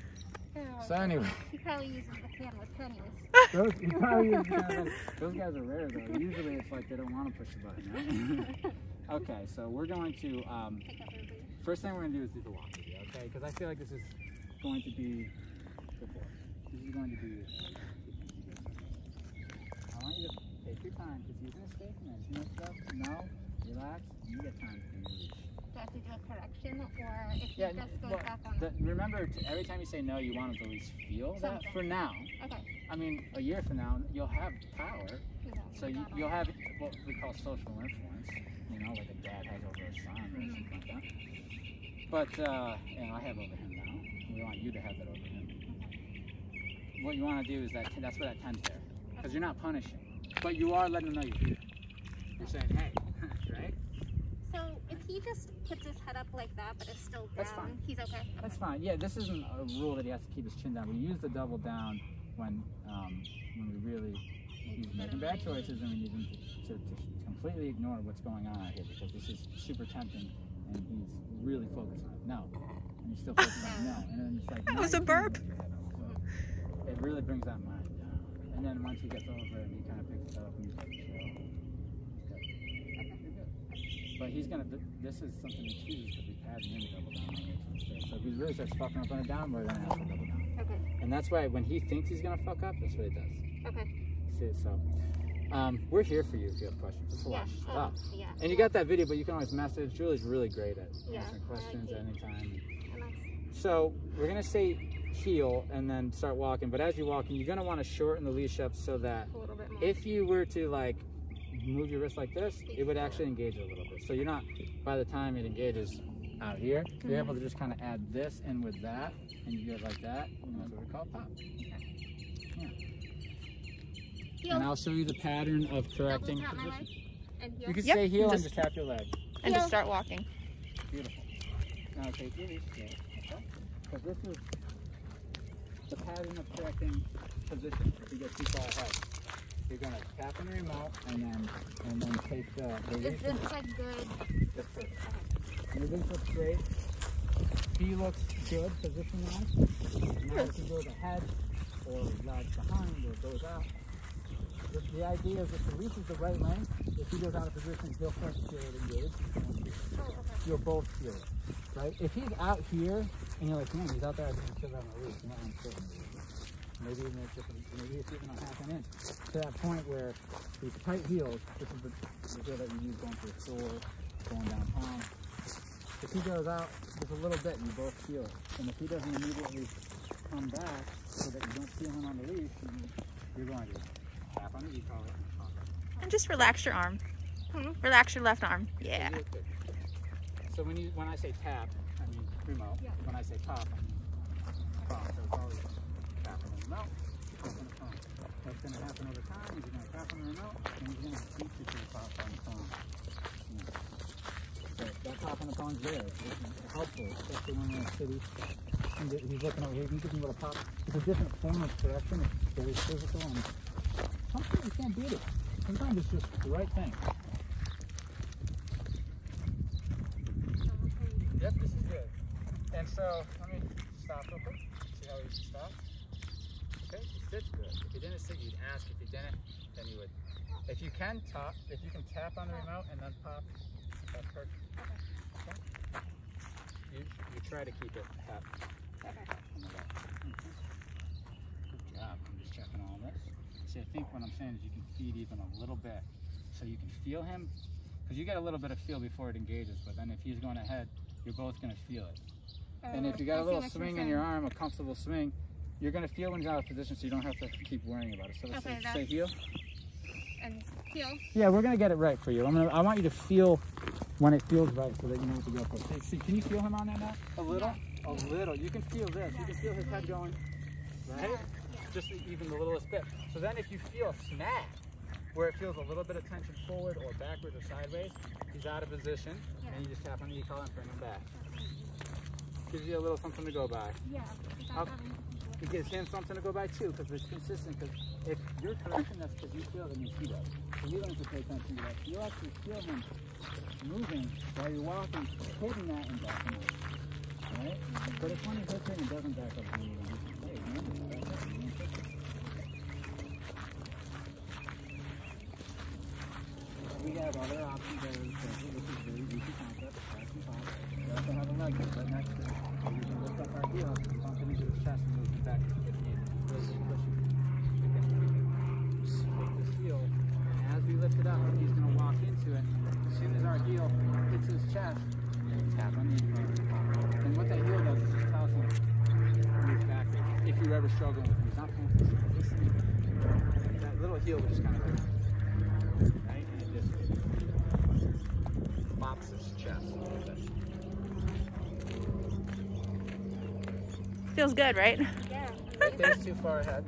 So anyway. He probably uses the pan with pennies. Those guys are rare though. Usually it's like they don't want to push the button, right? Okay, so we're going to, first thing we're going to do is do the walk video, okay? Because I feel like this is going to be, this is going to be, I want you to take your time because he's going to stay from there. Stuff. No, relax, you get time to do it. Do I have to do a correction, or if he just goes back on remember, every time you say no, you want him to at least feel that for now. Okay. I mean, a year from now, you'll have power. So you'll have what we call social influence, you know, like a dad has over a son or something like that. But, you know, I have over him now. We want you to have that over him. What you want to do is that's where that 10's there. Because you're not punishing. But you are letting them know you're here. You're saying, hey, right? So if he just puts his head up like that, but is still down, he's okay? That's fine. Yeah, this isn't a rule that he has to keep his chin down. We use the double down when we really he's making bad choices and we need him to completely ignore what's going on out here because this is super tempting and he's really focused on it. No. And he's still focused on it. No. And then it's like, that was a burp. So it really brings that mind down. And then once he gets over it and he kind of picks it up and he's like, but he's gonna, this is something he chooses because we pad him in the double down. So if he really starts fucking up on a down, we're gonna have to double down. Okay. And that's why when he thinks he's gonna fuck up, that's what he does. Okay. See, so we're here for you if you have questions. Just watch stuff. Yeah. And you got that video, but you can always message. Julie's really great at answering questions at any time. So we're gonna say heel and then start walking. But as you're walking, you're gonna want to shorten the leash up so that if you were to like move your wrist like this, it would actually engage it a little bit. So you're not, by the time it engages out here, you're able to just kind of add this in with that, and you get like that, and that's what we call pop. Yeah. And I'll show you the pattern of correcting position. You can say heel and just tap your leg. And just start walking. Beautiful. Now take your leash, okay? Because this is the pattern of correcting position if you get too far ahead. You're gonna tap on the remote and then take the leash. Is this like good? Your leash looks great. He looks good position-wise. Now if he goes ahead or lags behind or goes out, the idea is if the leash is the right length, if he goes out of position, he'll first feel it engaged. You'll both feel it, right? If he's out here and you're like, man, he's out there, I didn't feel that on the leash. You might want to feel it. Maybe it's even a half an inch to that point where these tight heels, this is the heel that you use going through a store, going downtown. If he goes out just a little bit, you both feel it. And if he doesn't immediately come back so that you don't feel him on the leash, you're going to tap on the e-collar. And just relax your arm. Relax your left arm. Yeah. So when I say tap, I mean remote. Yeah. When I say pop, I mean pop. So it's always tap on the remote, tap on the phone. What's going to happen over time is you're going to tap on the remote and he's going to beat you to the pop on the phone. So that pop on the phone's there. It's helpful, especially when you're in a city. And he's looking over here. You can give him a pop. It's a different form of correction. It's very physical and sometimes you can't beat it. Sometimes it's just the right thing. Yep, this is good. And so, let me stop real quick. See how he stops? Okay, he sits good. If he didn't sit, you'd ask. If he didn't, then you would. If you can tap on the remote and then pop, that's perfect. Okay? You try to keep it tap on the left. Good job. I'm just checking all this. See, I think what I'm saying is you can feed even a little bit so you can feel him. Because you get a little bit of feel before it engages, but then if he's going ahead, you're both going to feel it. And if you got a little swing in your arm, a comfortable swing, you're going to feel when he's out of position so you don't have to keep worrying about it. So let's say heel. and heel. Yeah, we're gonna get it right for you. I want you to feel when it feels right, so that you know what to go for. See, can you feel him on there now? A little, a little. You can feel this. You can feel his head going, right? Yeah. Just even the littlest bit. So then, if you feel a snap, where it feels a little bit of tension forward or backwards or sideways, he's out of position, and you just tap on the e-collar and bring him back. Gives you a little something to go by. Yeah. It gives him something to go by too, because it's consistent. Because if you're correcting, that's because you feel it and you see that. So you don't have to pay attention to that. You actually feel him moving while you're walking, hitting that and backing up. Right? But it's when he hits it and doesn't back up when you don't. Hey, remember that. That's it. You don't fix it. We have other options that are the same. This is very easy concept. Back and pop. We also have a leg lift right next to it. So we can lift up our heel, bump it into his chest, and move him back if needed. Really push it. Again, lift this heel, and as we lift it up, he's going to walk into it. As soon as our heel hits his chest, tap on the heel. And what that heel does is just tells him to move backwards. If you're ever struggling with him, he's not paying attention. That little heel will just kind of like, right? And it just pops his chest a little bit. Feels good, right? Yeah. Right there's too far ahead.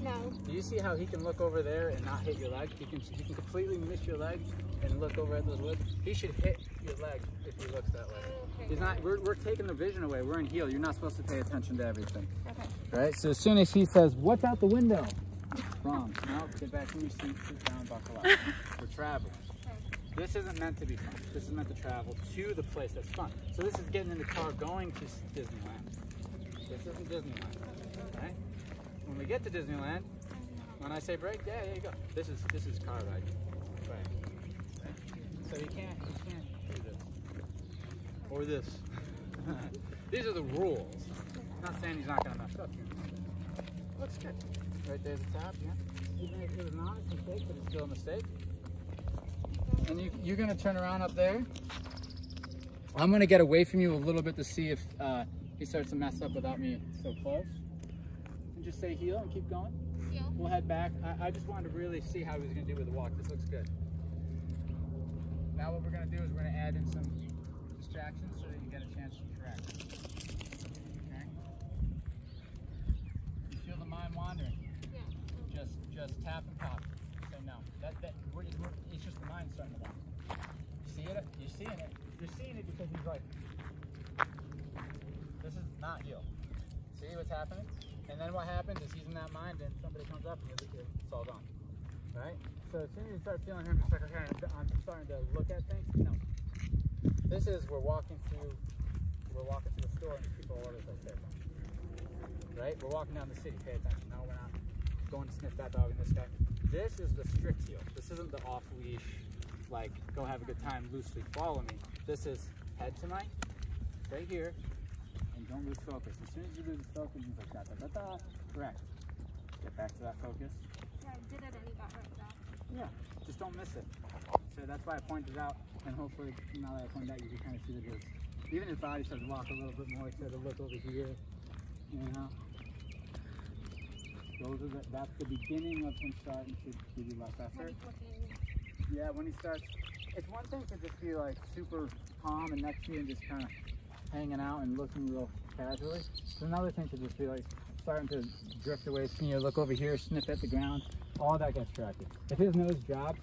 No. Do you see how he can look over there and not hit your leg? He can completely miss your leg and look over at those woods. He should hit your leg if he looks that way. Okay. He's not. We're taking the vision away. We're in heel. You're not supposed to pay attention to everything. Okay. Right? So as soon as he says, "What's out the window?" Wrong. No, get back in your seat, sit down, buckle up. We're traveling. This isn't meant to be fun. This is meant to travel to the place that's fun. So this is getting in the car going to Disneyland. This isn't Disneyland, right? When we get to Disneyland, when I say break, yeah, there you go. This is car ride, right? So you can't do this or this. These are the rules. I'm not saying he's not gonna mess up. Looks good. Right there's the top, yeah. Even if it was an honest mistake, but it's still a mistake. And you're gonna turn around up there. I'm gonna get away from you a little bit to see if he starts to mess up without me so close. And just say heel and keep going. Heel. We'll head back. I just wanted to really see how he was gonna do with the walk. This looks good. Now what we're gonna do is we're gonna add in some distractions so that you get a chance to correct. Okay? You feel the mind wandering? Yeah. Just tap and pop. Say no. It's just the mind starting to wander. You see it? You're seeing it. You're seeing it because he's like, this is not heel. See what's happening? And then what happens is he's in that mind and somebody comes up and it's all gone. Right? So as soon as you start feeling him, just like, okay, I'm starting to look at things. No. This is, we're walking through the store and people orders like pay attention. Right? We're walking down the city, pay attention. No, we're not going to sniff that dog and this guy. This is the strict heel. This isn't the off-leash, like, go have a good time, loosely follow me. This is head to my, right here, and don't lose focus. As soon as you lose focus, he's like, da-da-da-da, correct. Get back to that focus. Yeah, I did it and you got right back. Yeah, just don't miss it. So that's why I pointed out, and hopefully, now that I pointed out, you can kind of see that his, even his body started to walk a little bit more, he started to look over here, you know. That's the beginning of him starting to give you less effort. Yeah, when he starts, it's one thing to just be like super calm and next to you and just kind of hanging out and looking real casually. It's another thing to just be like starting to drift away from you, look over here, sniff at the ground, all that gets distracted. If his nose drops,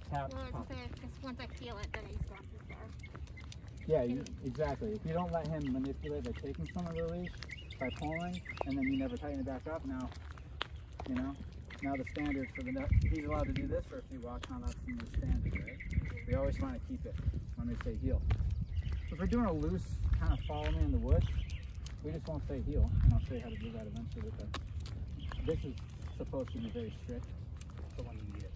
tap. Well, because once I feel it, then he's gone too far. Yeah, exactly. If you don't let him manipulate by taking some of the leash, by pulling, and then you never tighten it back up, now, you know, now the standard for the next, he's allowed to do this for a few walks, now that's the new standard, right? We always want to keep it when we say heel. If we're doing a loose kind of follow me in the woods, we just won't say heel, and I'll show you how to do that eventually with the, this is supposed to be very strict, so when you need it.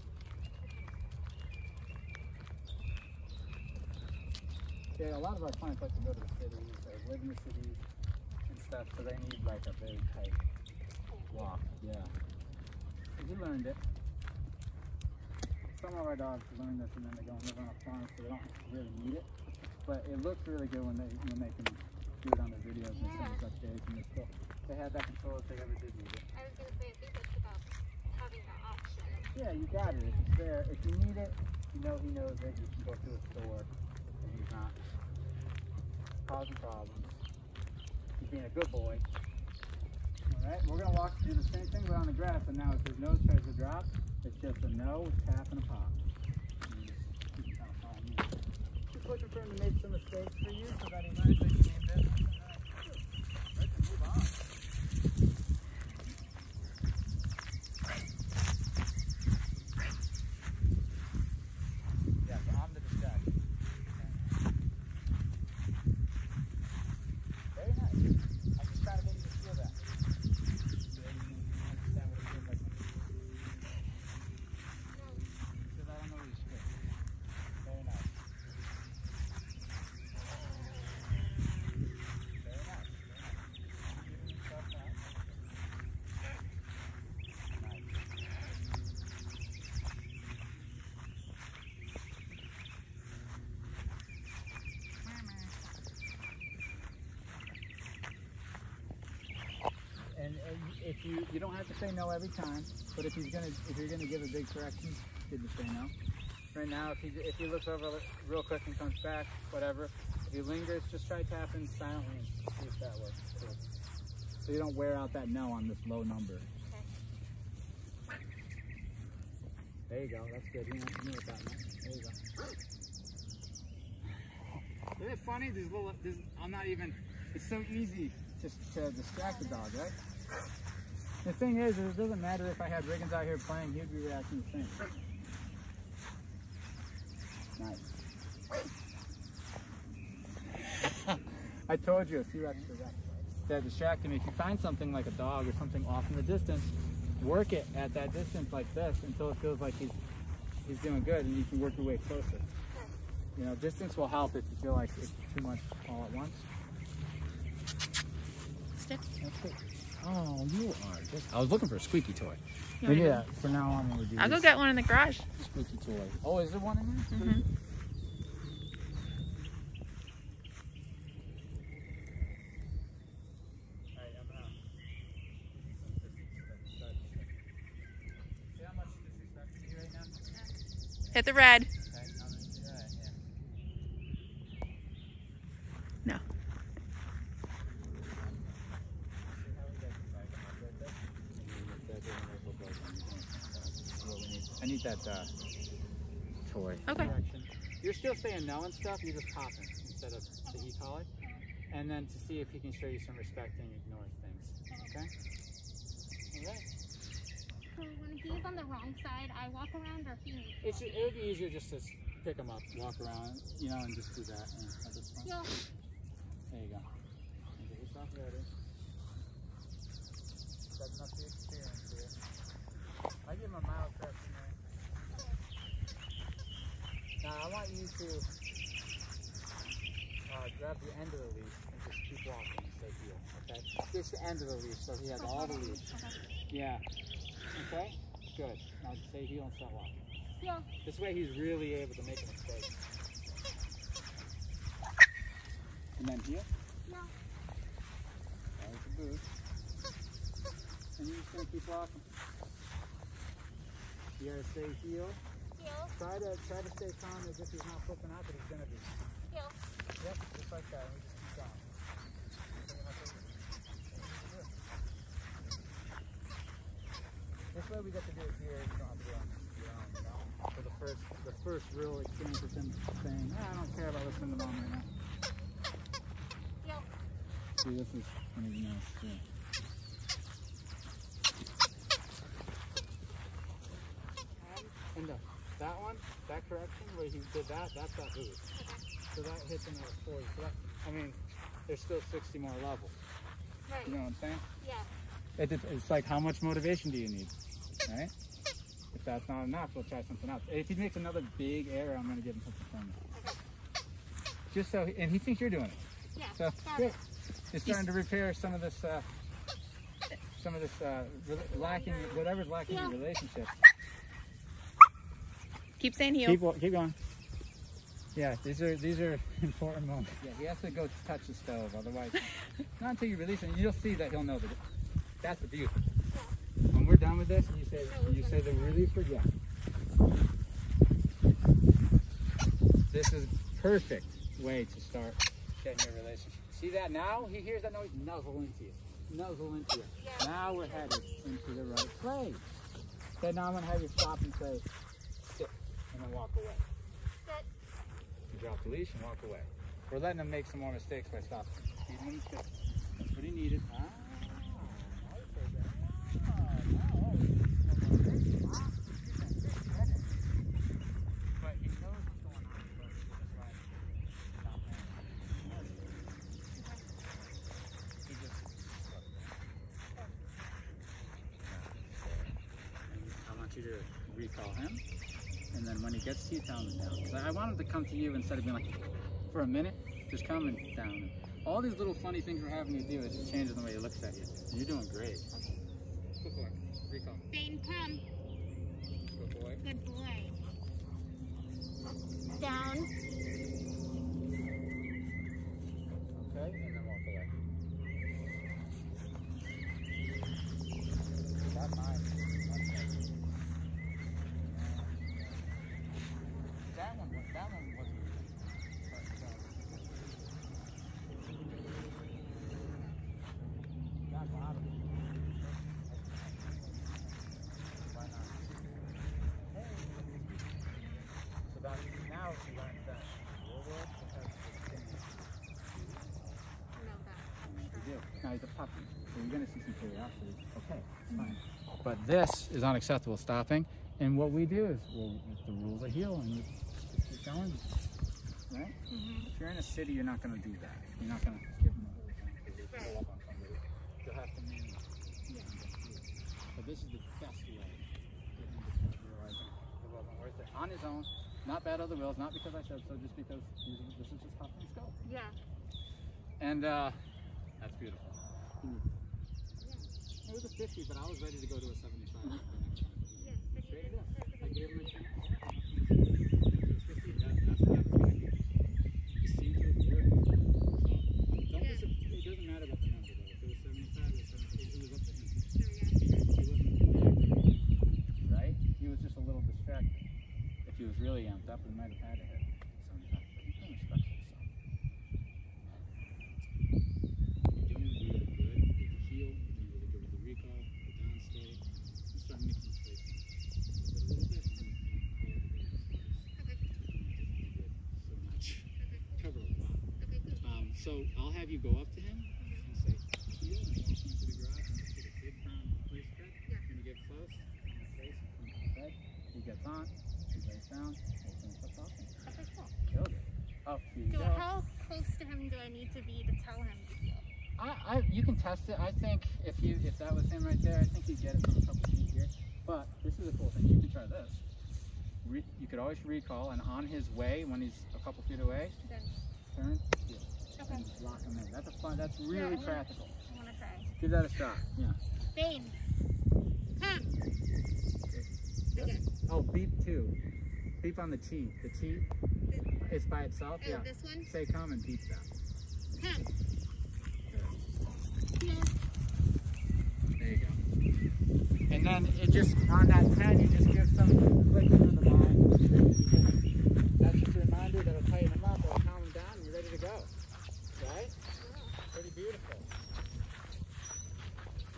Yeah, a lot of our clients like to go to the cities, or live in the cities and stuff, so they need like a very tight walk, yeah. So he learned it. Some of our dogs learn this and then they go and live on a farm, so they don't really need it. But it looks really good when they can do it on their videos and send us updates, and they had that control if they ever did need it. I was going to say, I think it's about having the option of Yeah, you got it. If it's there, if you need it, you know he knows it. You can go to a store and he's not causing problems. He's being a good boy. Alright, we're going to walk through the same thing but on the grass, and now if his nose tries to drop, it's just a no, tap, and a pop. And you just kind of follow me. Just looking for him to make some mistakes for you so that he learns that you need this. Let's move on. Yeah, so I'm the distraction. Very nice. I'm just trying to get you to feel that. So that you can understand what it feels like. So that I know he's good. Very nice. Very nice. Giving yourself that. Nice. And if you don't have to say no every time, but if you're gonna give a big correction, you just say no. Right now, if he looks over real quick and comes back, whatever. If he lingers, just try tapping silently and see if that works. Cool. So you don't wear out that no on this low number. Okay. There you go. That's good. You know what that meant. There you go. Isn't it funny? I'm not even. It's so easy just to distract the dog, right? The thing is, it doesn't matter if I had Riggins out here playing, he'd be reacting the same. Nice. I told you a few extra reps. That distract him. If you find something like a dog or something off in the distance, work it at that distance like this until it feels like he's doing good, and you can work your way closer. You know, distance will help if you feel like it's too much all at once. Stick. That's it. Oh, you are just... I was looking for a squeaky toy. Yeah, for now on we'll do I'll go get one in the garage. Squeaky toy. Oh, is there one in there? Mm-hmm. Alright, I'm out. See how much disrespect you right now? Hit the red. Okay, yeah. No. I need that toy. Okay. Direction. You're still saying no and stuff, you're just popping instead of the e-collar. And then to see if he can show you some respect and ignore things. Okay? Alright. So when he's on the wrong side, I walk around or he? It would be easier just to pick him up, walk around, you know, and just do that. And at this point. Yeah. There you go. And get yourself ready. That's enough the experience here. I give him a mild correction there. Now I want you to grab the end of the leash and just keep walking and stay heel, okay? Just the end of the leash so he has all the leash. Okay. Yeah. Okay? Good. Now stay heel and start walking. Yeah. This way he's really able to make a mistake. And then heel. No. There's the boot. And you're just going to keep walking. You gotta stay heel. Heel. Try to stay calm as if he's not flipping out, but he's gonna be. Heel. Yep, just like that. And we just keep going. This way we get to do it here. You don't have to do it on your own, you know. For the first real experience with him saying, I don't care about listening to mom right now. Heel. See, this is one of the nice too. And that one, that correction where he did that, that's that boost. Okay. So that hits him at 40. So that, I mean, there's still 60 more levels. Right. You know what I'm saying? Yeah. It's like, how much motivation do you need? Right? If that's not enough, we'll try something else. If he makes another big error, I'm going to give him something from it. Okay. Just so, and he thinks you're doing it. Yeah. So, good. He's trying to repair some of this lacking, whatever's lacking in the relationship. Keep saying heel. Keep going. Yeah, these are important moments. Yeah, he has to go touch the stove, otherwise, not until you release him. You'll see that he'll know that that's the beauty. When we're done with this, and you say the release word, yeah. This is perfect way to start getting your relationship. See that now? He hears that noise, nuzzle into you. Nuzzle into you. Yeah. Now we're headed into the right place. Okay, now I'm going to have you stop and say, sit, and then walk away. Sit. You drop the leash and walk away. We're letting him make some more mistakes by stopping. Feed him sit. That's what he needed. But he knows what's going on. I want you to recall him, and then when he gets to you, tell him down. Because I want him to come to you instead of being like, for a minute, just come and down. All these little funny things we're having to do is just changing the way he looks at you. You're doing great. Go for it. Recall. Bane, come. Good boy. Good boy. Down. Okay, and then walk away. That's mine. That one wasn't. That bottom. Why not? Hey. So that now she learns that forward because it's No, now he's a puppy, so you're going to see some curiosity. Okay, fine. But this is unacceptable, stopping. And what we do is, well, the rules of heel, and you just keep going, right? If you're in a city, you're not going to do that. You're not going to give them a whole thing because you pull up on somebody. You'll have to manage. Yeah. But this is the best way to get him to start realizing it wasn't worth it. On his own, not bad other wheels, not because I said so, just because this is just how things go. Yeah. And that's beautiful. It was a 50, but I was ready to go to a 75. Yeah. Straight it up. I gave him a chance. It was 50, that's what I was going to do. He seemed to have worked. So don't be surprised. It doesn't matter about the number though. If it was 75 or 78, it was up to him. He wasn't reacting, right? He was just a little distracted. If he was really amped up, we might have had to hit 75. But he's been respectful, so. You're doing really good with the heel. You're doing really good with the recall, the downstay. And start mixing space. A little bit, and then call it a day as far as so much. Cover a lot. So I'll have you go up to him and say, heel, and walk into the garage, and just put a big brown place cut. When you get close, on his face, on his head, he gets on, he lays down, we'll finish up talking. Okay, cool. Killed it. Up you go. How close to him do I need to be to tell him to heel? You can test it. I think if that was him right there, I think you'd get it from a couple feet here. But this is a cool thing. You can try this. You could always recall, and on his way, when he's a couple feet away, Then. turn, heel. Okay. And lock him in. That's that's really practical. I want to try. Give that a shot. Yeah. Bane. Come. Okay. Oh, beep too. Beep on the T. The T, it's by itself. Oh, Yeah. this one? Say come and beep that. Come. Good. Heel. There you go. And then it just, on that pad, you just give some clicks to the mind. That's just a reminder that'll tighten them up, it'll calm them down, and you're ready to go. Right? Pretty beautiful.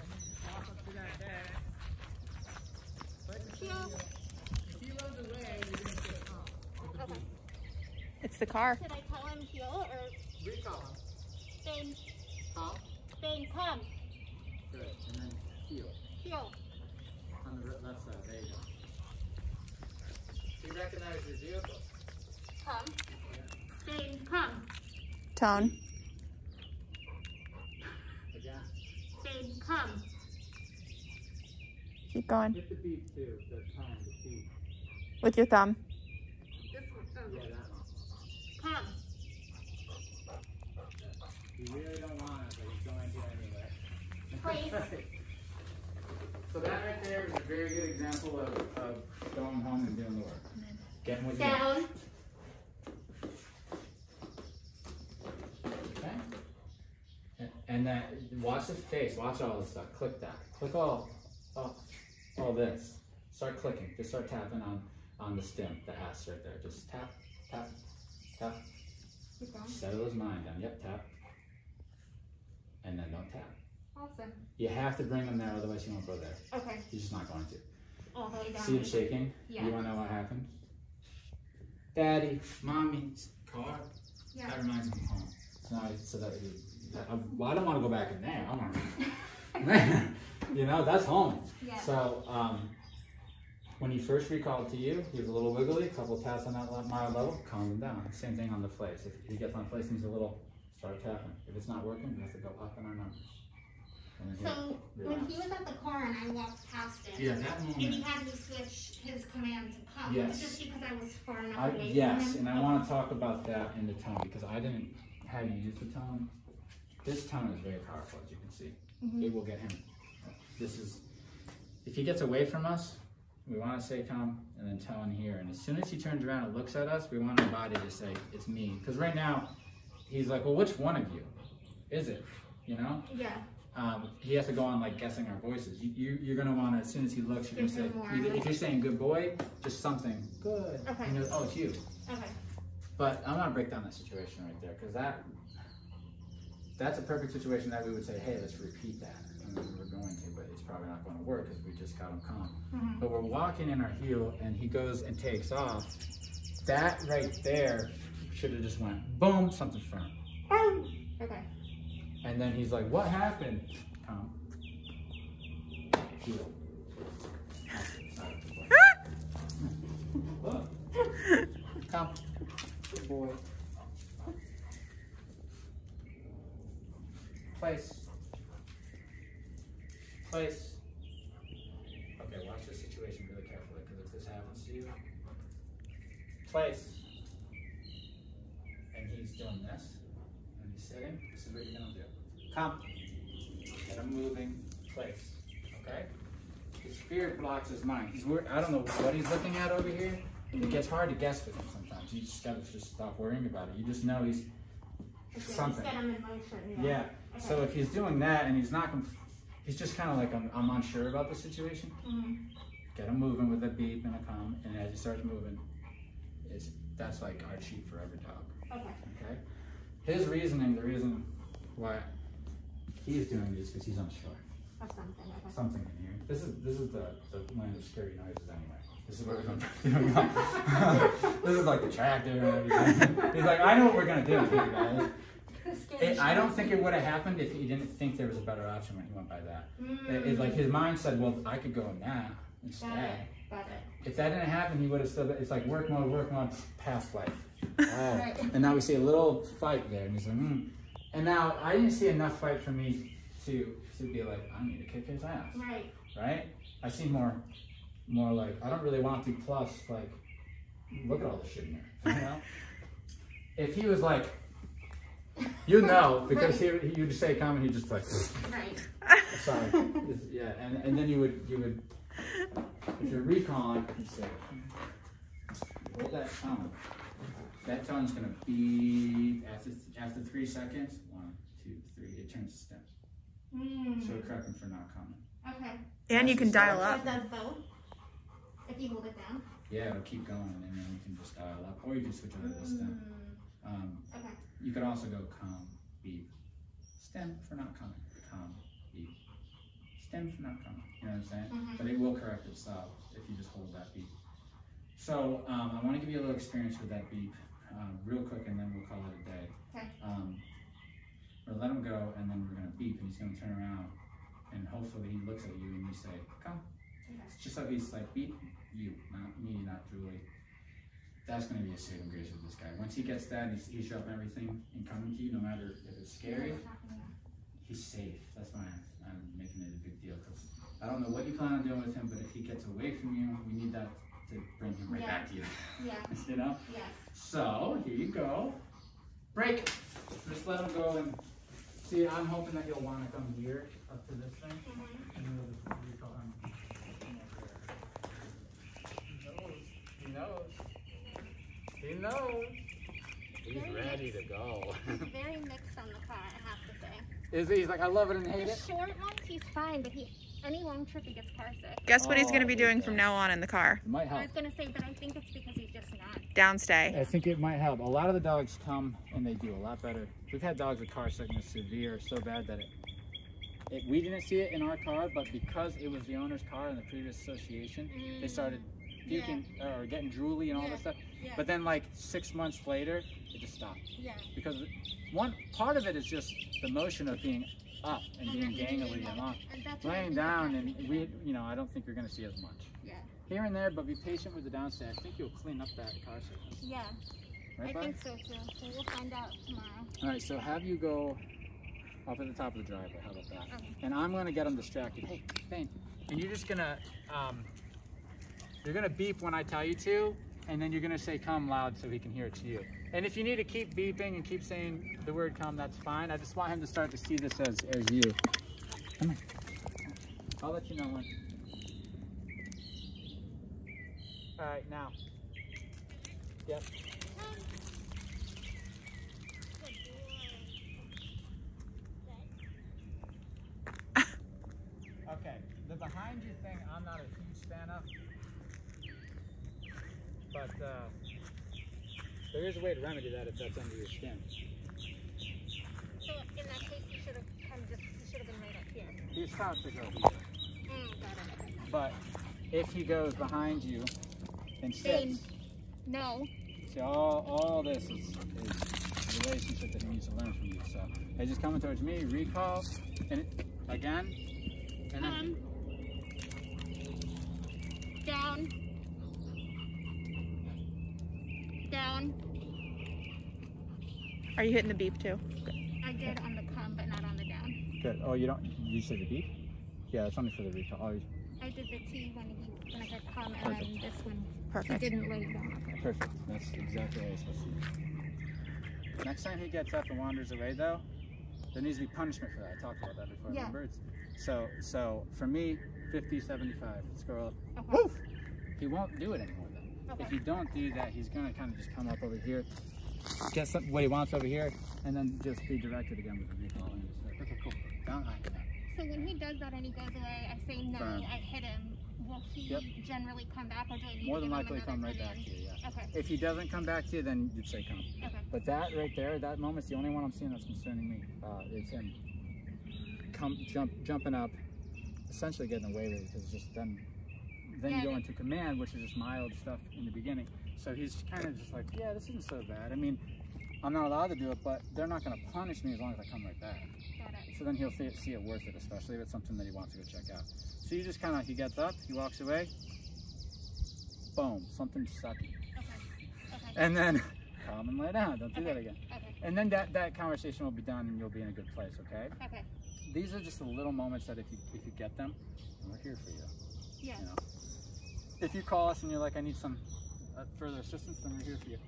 And then just walk up to that bed. If he runs away, you're going to feel calm. Okay. It's the car. Should I tell him heel or Recall him. Bane? Calm. Bane, come. Good. And then heel. Heel. On the left side. There you go. You recognize your vehicle. Come. Bane, come. Tone. Again. Bane, come. Keep going. Hit the beat too. The tone, the beat. With your thumb. This one. Yeah, that one. Come. You really don't want it, but he's going to anyway. Place. So that right there is a very good example of going home and doing the work. Getting what you want. Down. Okay? And that, watch his face, watch all this stuff. Click that. Click all. Oh, all this. Start clicking. Just start tapping on the stem, the ass right there. Just tap, tap, tap. Settle his mind down. Yep, tap. And then don't tap. Awesome. You have to bring him there, otherwise he won't go there. Okay. He's just not going to. All the way down. See him shaking? Yeah. You want to know what happened? Daddy, mommy, car. Yeah. That reminds me of home. Well, I don't want to go back in there. I want to. You know, that's home. Yeah. So, when he first recalled to you, he was a little wiggly, a couple taps on that mild level, calm him down. Same thing on the place. If he gets on place and he's a little, start tapping. If it's not working, we have to go up in our numbers. So when he was at the car and I walked past it, that moment. and he had me switch his command to come, Yes. just because I was far enough away Yes, from him. and I want to talk about that in the tone because I didn't have you use the tone. This tone is very powerful, as you can see. It will get him. This is, if he gets away from us, we want to say come and then tone here. And as soon as he turns around and looks at us, we want our body to say, it's me. Because right now, he's like, well, which one of you is it? You know? Yeah. He has to go on like guessing our voices. You're going to want to, as soon as he looks, you're going to say, either, if you're saying good boy, just something good. Okay. He knows, oh, it's you. Okay. But I'm going to break down that situation right there because that's a perfect situation that we would say, hey, let's repeat that. And we're going to, but it's probably not going to work because we just got him calm. But we're walking in our heel and he goes and takes off. That right there should have just went, boom, something's firm. Okay. And then he's like, what happened? Calm. Heel. Look. Calm. Good boy. Place. Place. Okay, watch this situation really carefully because if this happens to you, place. And he's doing this, and he's sitting. This is what you're gonna do. Come. Get him moving. Place. Okay? His fear blocks his mind. I don't know what he's looking at over here. It gets hard to guess with him sometimes. You just gotta just stop worrying about it. You just know he's something. Just get him in motion. Yeah. Okay. So if he's doing that and he's not, he's just kind of like, I'm unsure about the situation. Get him moving with a beep and a calm, and as he starts moving, that's like our cheat for every dog. Okay. Okay. His reasoning, the reason why he's doing this, because he's unsure. Or something. Okay. Something in here. This is the land of scary noises anyway. This is what we're gonna do. This is like the tractor and everything. He's like, I know what we're gonna do here, guys. I don't think it would have happened if he didn't think there was a better option when he went by that. It's like his mind said, well, I could go in that instead. Got it. If that didn't happen, he would have still, it's like work mode, past life. Right. And now we see a little fight there, and he's like, And now, I didn't see enough fight for me to be like, I need to kick his ass. Right. Right? I see more like, I don't really want to, plus, like, look at all this shit in there. You know? If he was like, you know, because you'd say come and he'd just like, right. Sorry. Yeah, and then you would, if you're recalling, you'd say, hold that tone. That tone's gonna beep after 3 seconds. 1, 2, 3. It turns to step. So we're correcting for not coming. Okay. And you can dial up. So it does both. If you hold it down. Yeah, it'll keep going, and then you can just dial up, or you can switch over to the stem. Okay. You could also go calm, beep, stem for not coming, calm, beep, stem for not coming. You know what I'm saying? But it will correct itself if you just hold that beep. So I want to give you a little experience with that beep real quick, and then we'll call it a day. Okay. Or let him go, and then we're going to beep, and he's going to turn around, and hopefully he looks at you, and you say, come. Okay. It's just like he's like, beep, you, not me, not Julie. That's going to be a saving grace with this guy. Once he gets that, he's dropping everything and coming to you, no matter if it's scary, he's safe. That's why I'm making it a big deal, because I don't know what you plan on doing with him, but if he gets away from you, we need that to bring him right back to you. Yeah. You know? Yes. So, here you go. Break. Just let him go and see, I'm hoping that you'll want to come here up to this thing. And then we'll just recall him. He knows. He knows. He's ready to go. He's very mixed on the car, I have to say. Is he? He's like, I love it and hate The it. short ones, he's fine, but Any long trip, he gets car sick. Guess what he's going to be doing from now on in the car? It might help. I was going to say, but I think it's because he's just not. Downstay. I think it might help. A lot of the dogs come and they do a lot better. We've had dogs with car sickness severe, so bad that we didn't see it in our car, but because it was the owner's car in the previous association, they started puking or getting drooly and all this stuff. Yeah. But then like 6 months later, it just stopped. Yeah. Because one part of it is just the motion of being up and being gangly and long. Laying down, and I don't think you're going to see as much. Yeah. Here and there, but be patient with the downstay. I think you'll clean up that car sickness. Yeah. Right, I think so too. So we'll find out tomorrow. All right, so have you go up at the top of the driveway. How about that? Okay. And I'm going to get him distracted. Hey, Bane. And you're just going to, you're going to beep when I tell you to, and then you're going to say come loud so he can hear it to you. And if you need to keep beeping and keep saying the word come, that's fine. I just want him to start to see this as you. Come on. I'll let you know when. All right, now. Yep. Okay, the behind you thing I'm not a huge fan of, but there is a way to remedy that if that's under your skin. So in that case, he should have been right up here. He's found to go here. Got it. Okay. But if he goes behind you and Bane. sits, No. see all this is a relationship that he needs to learn from you. So he's just coming towards me, recall, and again, and then Down. Down. Are you hitting the beep too? I did on the come, but not on the down. good. Oh, you said the beep? Yeah, it's only for the recall. Oh, I did the T when I said come, and then this one. Perfect. He didn't lay down. perfect. That's exactly what I was supposed to do. Next time he gets up and wanders away, though, there needs to be punishment for that. I talked about that before. Yeah. Remember? So for me, 50, 75. Squirrel. Okay. Woof! He won't do it anymore then. Okay. If you don't do that, he's gonna kind of just come up over here, get what he wants over here, and then just be directed again with the recall. And just like, okay, cool. Down high. So when he does that and he goes away, I say no, Firm. I hit him. Will he generally come back, or do I need More to than give him likely come another right back command? to you, yeah. Okay. If he doesn't come back to you, then you'd say come. Okay. But that right there, that moment's the only one I'm seeing that's concerning me. It's him jumping up, essentially getting away with it, because just then you go into command, which is just mild stuff in the beginning. So he's kind of just like, yeah, this isn't so bad. I mean, I'm not allowed to do it, but they're not going to punish me as long as I come right back. Got it. So then he'll see it worth it, especially if it's something that he wants to go check out. So you just kind of, he gets up, he walks away, boom, something's sucky. Okay. And then calm and lay down, don't do that again. Okay. And then that conversation will be done and you'll be in a good place, okay? Okay. These are just the little moments that if you get them, we're here for you. Yeah. You know? If you call us and you're like, I need some further assistance, then we're here for you.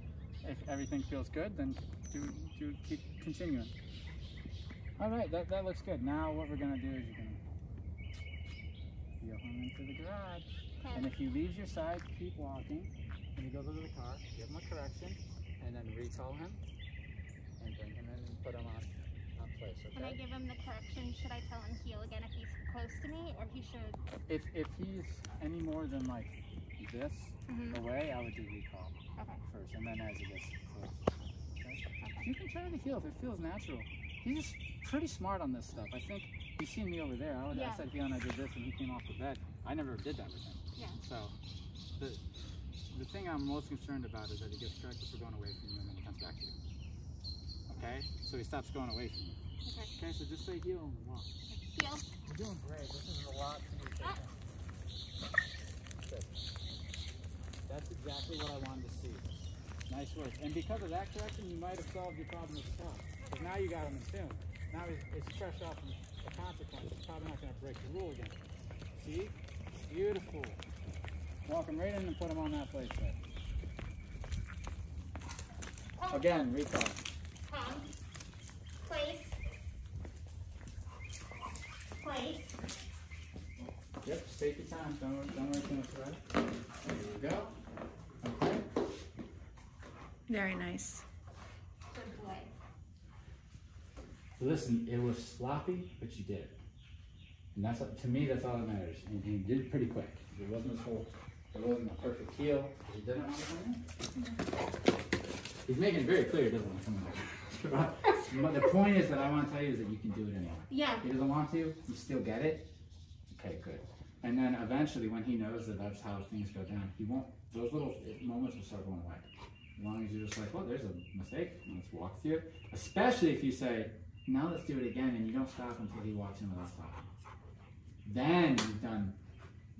If everything feels good, then do keep continuing. All right, that looks good. Now what we're gonna do is you're gonna go home into the garage. Okay. And if he leaves your side, keep walking. And he goes over to the car, give him a correction, and then recall him, and bring him in and put him on place, okay? When I give him the correction, should I tell him heel again if he's close to me, or he should? If he's any more than like this away, I would do recall first, and then as he gets close. Okay? You can try to heel if it feels natural. He's just pretty smart on this stuff. I think you see me over there. I said heel and I did this, and he came off the bed. I never did that with him. Yeah. So the thing I'm most concerned about is that he gets corrected for going away from you, and then he comes back to you. Okay? So he stops going away from you. Okay, so just say heel and walk. Heel. You're doing great. This is a lot to do. Good. That's exactly what I wanted to see. Nice work. And because of that correction, you might have solved your problem with the car. Because now you got him in tune. Now it's fresh off from the consequence. It's probably not going to break the rule again. See? Beautiful. Walk him right in and put him on that place there. Again, recall. Come. Place. Place. Yep, just take your time. Don't worry too much about it. There you go. Okay. Very nice. Good boy. Listen, it was sloppy, but you did it. And that's, to me, that's all that matters. And he did it pretty quick. It wasn't it wasn't a perfect heel. He didn't want to come in. He's making it very clear he doesn't want to come in. But the point is that I want to tell you is that you can do it anyway. Yeah. He doesn't want to, you still get it. Okay, good. And then eventually, when he knows that that's how things go down, he won't, those little moments will start going away. As long as you're just like, well, there's a mistake, let's walk through it. Especially if you say, now let's do it again, and you don't stop until he walks in without stopping. Then you've done,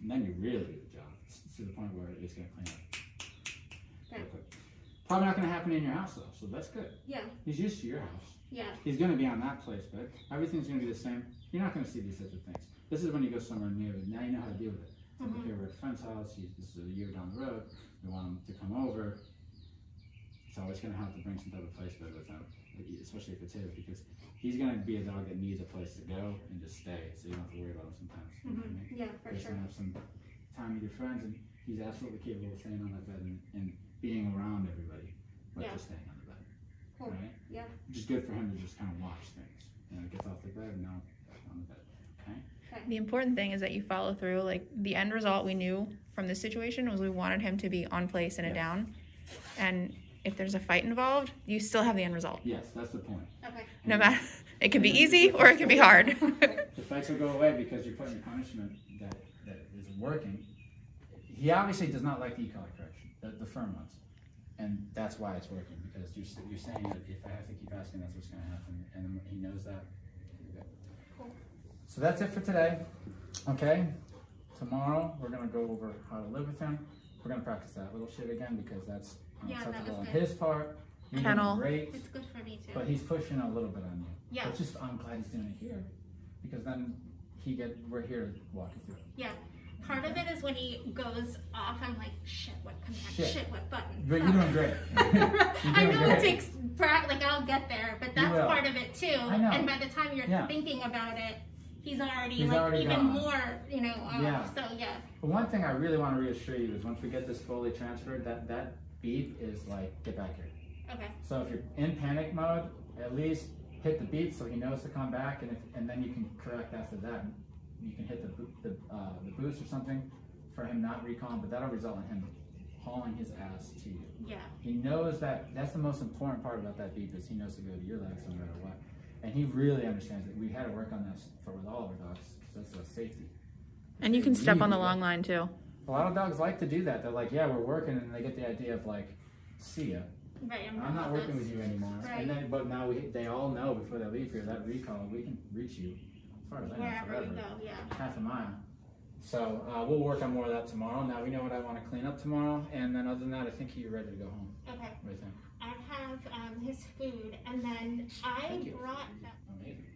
and then you really do the job. It's to the point where it's going to clean up. Okay. Probably not going to happen in your house, though, so that's good. Yeah. He's used to your house. Yeah. He's going to be on that place, but everything's going to be the same. You're not going to see these types of things. This is when you go somewhere new, and now you know how to deal with it. So okay, we're at a friend's house, this is a year down the road, we want him to come over. It's always going to have to bring some type of place bed with him, especially if it's his, because he's going to be a dog that needs a place to go and just stay, so you don't have to worry about him sometimes. You know what I mean? Yeah, for He's sure. going to have some time with your friends, and he's absolutely capable of staying on that bed and being around everybody, but just staying on the bed. Cool. Right? Yeah. Which is good for him to just kind of watch things. You know, he gets off the bed and now on the bed. Okay? The important thing is that you follow through. Like, the end result we knew from this situation was we wanted him to be on place and a down. And if there's a fight involved, you still have the end result. Yes, that's the point. Okay. No matter, it could be easy or it could be hard. The fights will go away because you're putting a punishment that is working. He obviously does not like the e-collar correction, the firm ones. And that's why it's working, because you're saying that if I have to keep asking, that's what's going to happen. And he knows that. Cool. So that's it for today. Okay? Tomorrow, we're going to go over how to live with him. We're going to practice that little shit again, because that's unacceptable on his part. You're Kennel. doing great. It's good for me too. But he's pushing a little bit on you. Yeah. But just, I'm glad he's doing it here, because then we're here to walk you through it. Yeah. Part of it is when he goes off, I'm like, shit, what command? Shit, what button? But you're doing great. I know it takes, like, I'll get there, but that's part of it too. I know. And by the time you're thinking about it, he's already even gone. more, off. So yeah. But one thing I really want to reassure you is once we get this fully transferred, that beep is like, get back here. Okay. So if you're in panic mode, at least hit the beep so he knows to come back, and then you can correct after that. You can hit the boost or something for him not recalling, but that'll result in him hauling his ass to you. Yeah. He knows that's the most important part about that beep, is he knows to go to your legs no matter what. And he really understands it. We had to work on this with all of our dogs, because that's a safety. And you can step on the long line too. A lot of dogs like to do that. They're like, yeah, we're working, and they get the idea of like, see ya. Right, I'm not working with you anymore. Right. And then, but now they all know before they leave here, that recall, we can reach you. As far as I know, wherever forever. you go, yeah. Half a mile. So we'll work on more of that tomorrow. Now we know what I want to clean up tomorrow, and then other than that, I think you're ready to go home. Okay. What do you think? I have his food, and then I brought. Amazing.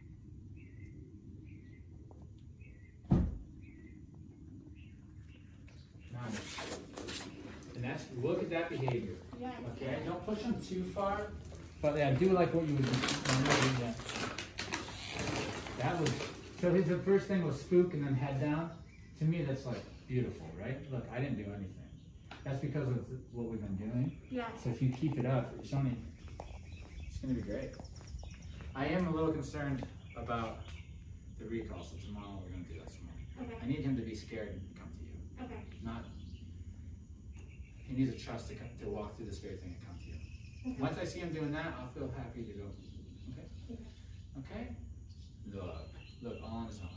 Nice. And that's, look at that behavior. Yeah. Okay, don't push them too far, but yeah, do like what you would do. That was, so the first thing was spook and then head down. To me, that's like beautiful, right? Look, I didn't do anything. That's because of what we've been doing. Yeah. So if you keep it up, it's gonna be great. I am a little concerned about the recall, so tomorrow we're gonna do that tomorrow. Okay. I need him to be scared and come to you. Okay. He needs a trust to walk through the scary thing and come to you. Okay. Once I see him doing that, I'll feel happy to go. Okay? Okay? Look, all on his own.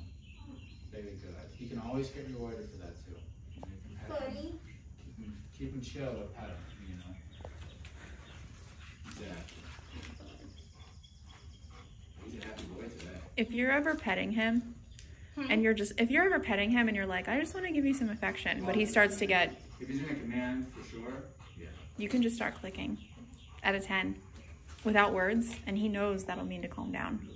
Very good. He can always get rewarded for that too. Buddy. Keep him chill, but pet him, you know. Exactly. He's a happy boy today. If you're ever petting him, and if you're ever petting him and you're like, I just want to give you some affection, but he starts to get, if he's in a command, for sure, yeah. You can just start clicking at a 10 without words, and he knows that'll mean to calm down.